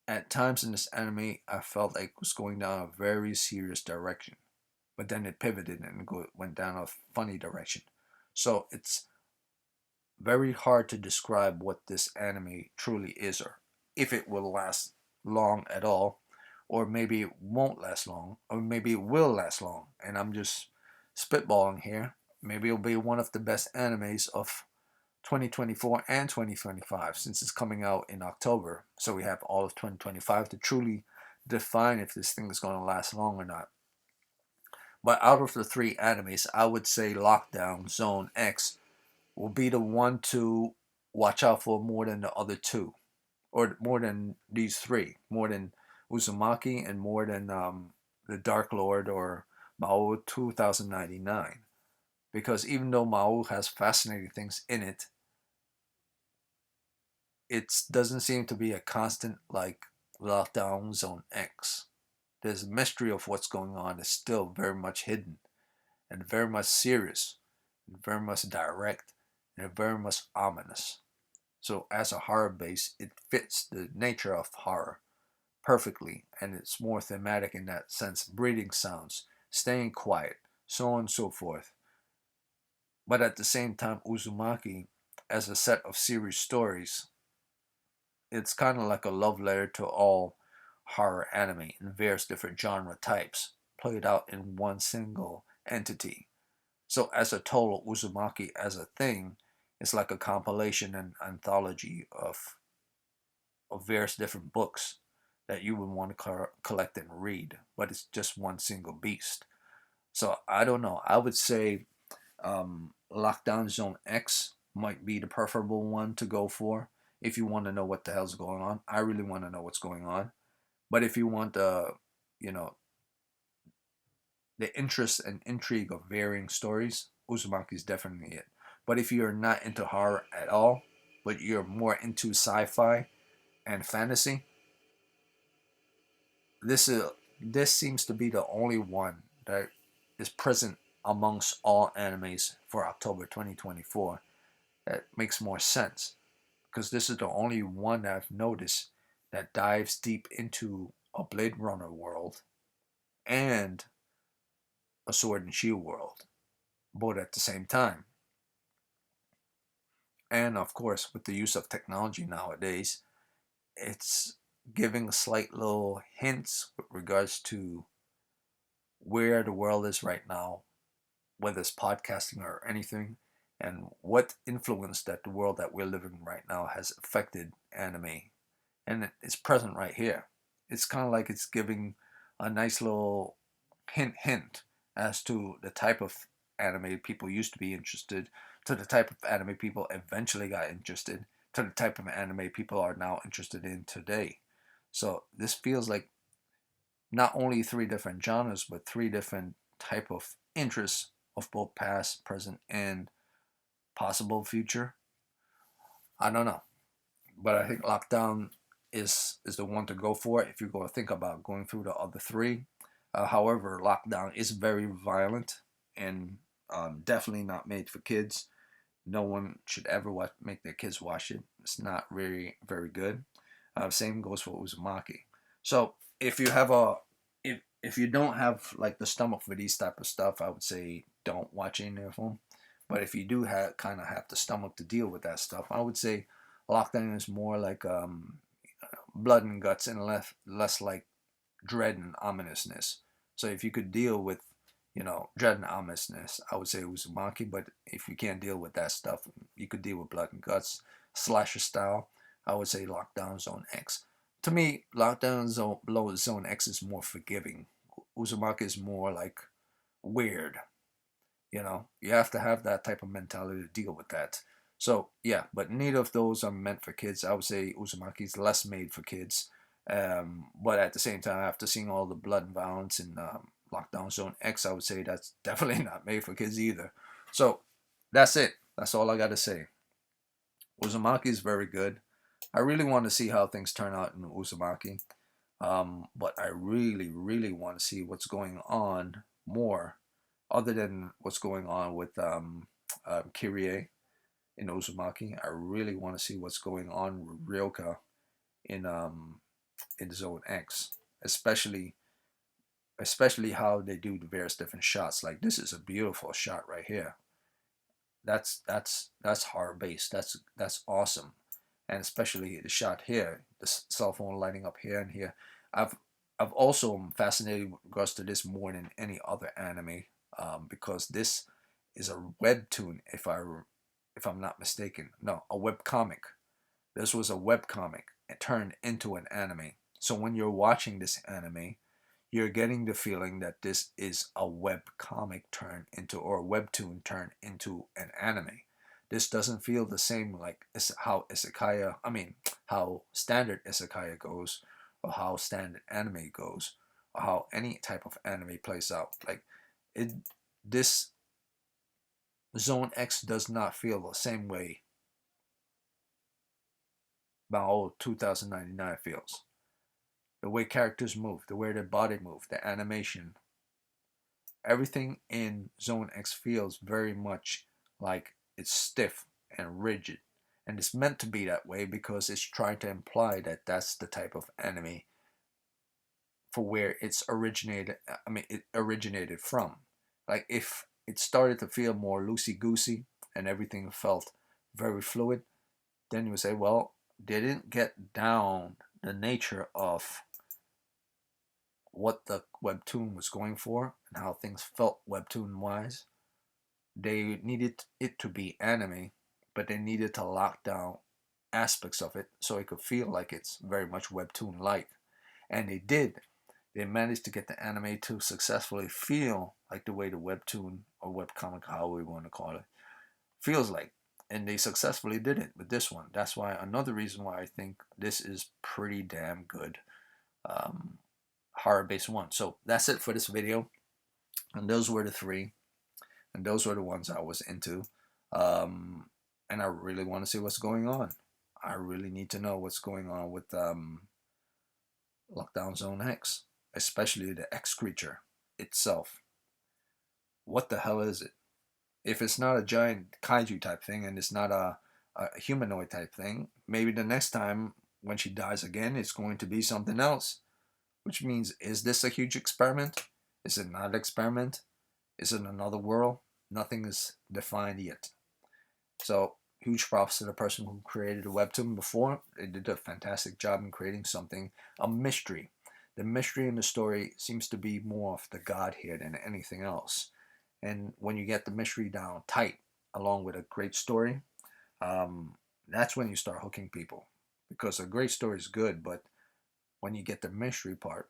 At times in this anime, I felt like it was going down a very serious direction, but then it pivoted and went down a funny direction. So it's very hard to describe what this anime truly is, or if it will last long at all, or maybe it won't last long, or maybe it will last long. And I'm just spitballing here. Maybe it'll be one of the best animes of 2024 and 2025 since it's coming out in October. So we have all of 2025 to truly define if this thing is going to last long or not. But out of the three animes, I would say Lockdown Zone X will be the one to watch out for more than the other two, or more than these three, more than Uzumaki and more than the Dark Lord or Maou 2099. Because even though Maou has fascinating things in it, it doesn't seem to be a constant like Lockdown Zone X. There's a mystery of what's going on is still very much hidden and very much serious and very much direct and very much ominous. So as a horror base, it fits the nature of horror perfectly, and it's more thematic in that sense. Breathing sounds, staying quiet, so on and so forth. But at the same time, Uzumaki, as a set of series stories, it's kind of like a love letter to all horror anime in various different genre types, played out in one single entity. So as a total, Uzumaki as a thing is like a compilation and anthology of various different books that you would want to collect and read, but it's just one single beast. So I don't know. I would say Lockdown Zone X might be the preferable one to go for. if you want to know what the hell's going on. I really want to know what's going on. But if you want, you know, the interest and intrigue of varying stories, Uzumaki is definitely it. But if you're not into horror at all, but you're more into sci-fi and fantasy, this is this seems to be the only one that is present amongst all animes for October 2024 that makes more sense, because this is the only one that I've noticed that dives deep into a Blade Runner world and a Sword and Shield world, both at the same time. And of course, with the use of technology nowadays, it's giving slight little hints with regards to where the world is right now, whether it's podcasting or anything, and what influence that the world that we're living right now has affected anime. And it's present right here. It's kind of like it's giving a nice little hint as to the type of anime people used to be interested, to the type of anime people eventually got interested, to the type of anime people are now interested in today. So this feels like not only three different genres, but three different type of interests of both past, present, and possible future. I don't know, but I think Lockdown is the one to go for if you go to think about going through the other three. However, Lockdown is very violent and definitely not made for kids. No one should ever make their kids watch it. It's not very good. Same goes for Uzumaki. So if you have a if you don't have like the stomach for these type of stuff, I would say don't watch any of them. But if you do have kind of have the stomach to deal with that stuff, I would say Lockdown is more like blood and guts and less like dread and ominousness. So if you could deal with, you know, dread and ominousness, I would say Uzumaki. But if you can't deal with that stuff, you could deal with blood and guts, slasher style. I would say Lockdown Zone X. To me, Zone X is more forgiving. Uzumaki is more like weird. You know, you have to have that type of mentality to deal with that. So yeah, but neither of those are meant for kids. I would say Uzumaki is less made for kids. But at the same time, after seeing all the blood and violence in Lockdown Zone X, I would say that's definitely not made for kids either. So that's it. That's all I got to say. Uzumaki is very good. I really want to see how things turn out in Uzumaki. But I really want to see what's going on more, other than what's going on with Kirie in Uzumaki. I really want to see what's going on with Ryoka in Zone X, especially how they do the various different shots. Like this is a beautiful shot right here. That's horror based. That's awesome, and especially the shot here, the cell phone lighting up here and here. I've I've also fascinated with regards to this more than any other anime, because this is a webtoon, if I'm not mistaken. No, a web comic. This was a web comic turned into an anime. So when you're watching this anime, you're getting the feeling that this is a web comic turned into, or a webtoon turned into an anime. This doesn't feel the same like how isekai, I mean, how standard isekai goes, or how standard anime goes, or how any type of anime plays out. Like it, this Zone X does not feel the same way Maou 2099 feels. The way characters move, the way their body move, the animation, everything in Zone X feels very much like it's stiff and rigid. And it's meant to be that way because it's trying to imply that that's the type of anime for where it's originated. I mean, it originated from. Like if it started to feel more loosey goosey and everything felt very fluid, then you would say, well, they didn't get down the nature of what the webtoon was going for and how things felt webtoon wise. They needed it to be anime, but they needed to lock down aspects of it so it could feel like it's very much webtoon like. And they did. They managed to get the anime to successfully feel like the way the webtoon or webcomic, however we want to call it, feels like. And they successfully did it with this one. That's why another reason why I think this is pretty damn good horror-based one. So that's it for this video. And those were the three. And those were the ones I was into. And I really want to see what's going on. I really need to know what's going on with Lockdown Zone X, especially the X creature itself. What the hell is it? If it's not a giant kaiju type thing and it's not a humanoid type thing, maybe the next time when she dies again, it's going to be something else. Which means, is this a huge experiment? Is it not an experiment? Is it another world? Nothing is defined yet. So, huge props to the person who created the webtoon before. They did a fantastic job in creating something, a mystery. The mystery in the story seems to be more of the god here than anything else. And when you get the mystery down tight, along with a great story, that's when you start hooking people. Because a great story is good, but when you get the mystery part,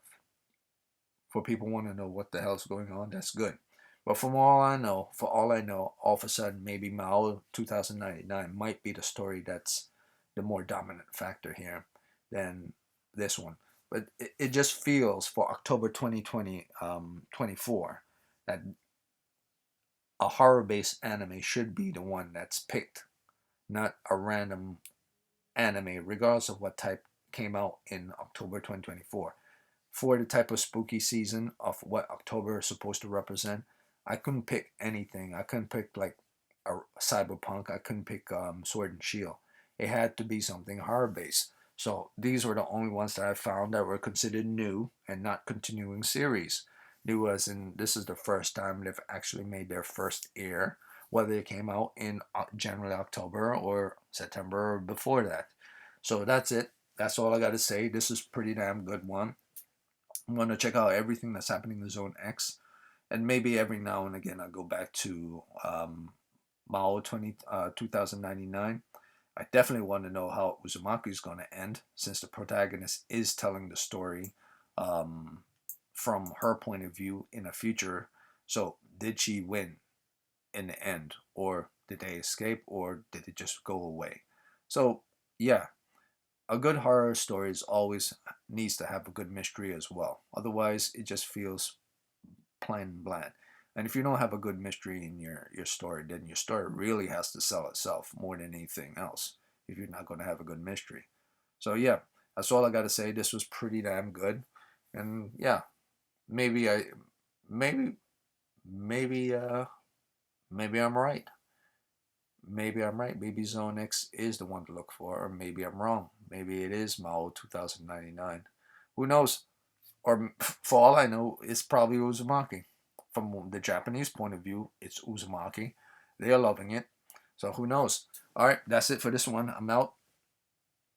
for people want to know what the hell's going on, that's good. But from all I know, all of a sudden, maybe Maou 2099 might be the story that's the more dominant factor here than this one. But it just feels for October 2020, 24, that a horror-based anime should be the one that's picked, not a random anime, regardless of what type came out in October 2024. For the type of spooky season of what October is supposed to represent, I couldn't pick anything. I couldn't pick like a cyberpunk. I couldn't pick Sword and Shield. It had to be something horror-based. So these were the only ones that I found that were considered new and not continuing series. New as in this is the first time they've actually made their first air, whether it came out in generally October or September or before that. So that's it. That's all I got to say. This is pretty damn good one. I'm going to check out everything that's happening in Zone X. And maybe every now and again I'll go back to Maou 2099. I definitely want to know how Uzumaki is going to end, since the protagonist is telling the story from her point of view in the future. So did she win in the end, or did they escape, or did it just go away? So yeah, a good horror story is always needs to have a good mystery as well. Otherwise, it just feels plain and bland. And if you don't have a good mystery in your story, then your story really has to sell itself more than anything else if you're not going to have a good mystery. So yeah, that's all I got to say. This was pretty damn good. And yeah, maybe I maybe maybe maybe I'm right. Maybe I'm right. Maybe Zone X is the one to look for, or maybe I'm wrong. Maybe it is Maou 2099. Who knows? Or for all I know, it's probably Uzumaki. From the Japanese point of view, it's Uzumaki. They are loving it. So who knows? All right, that's it for this one. I'm out.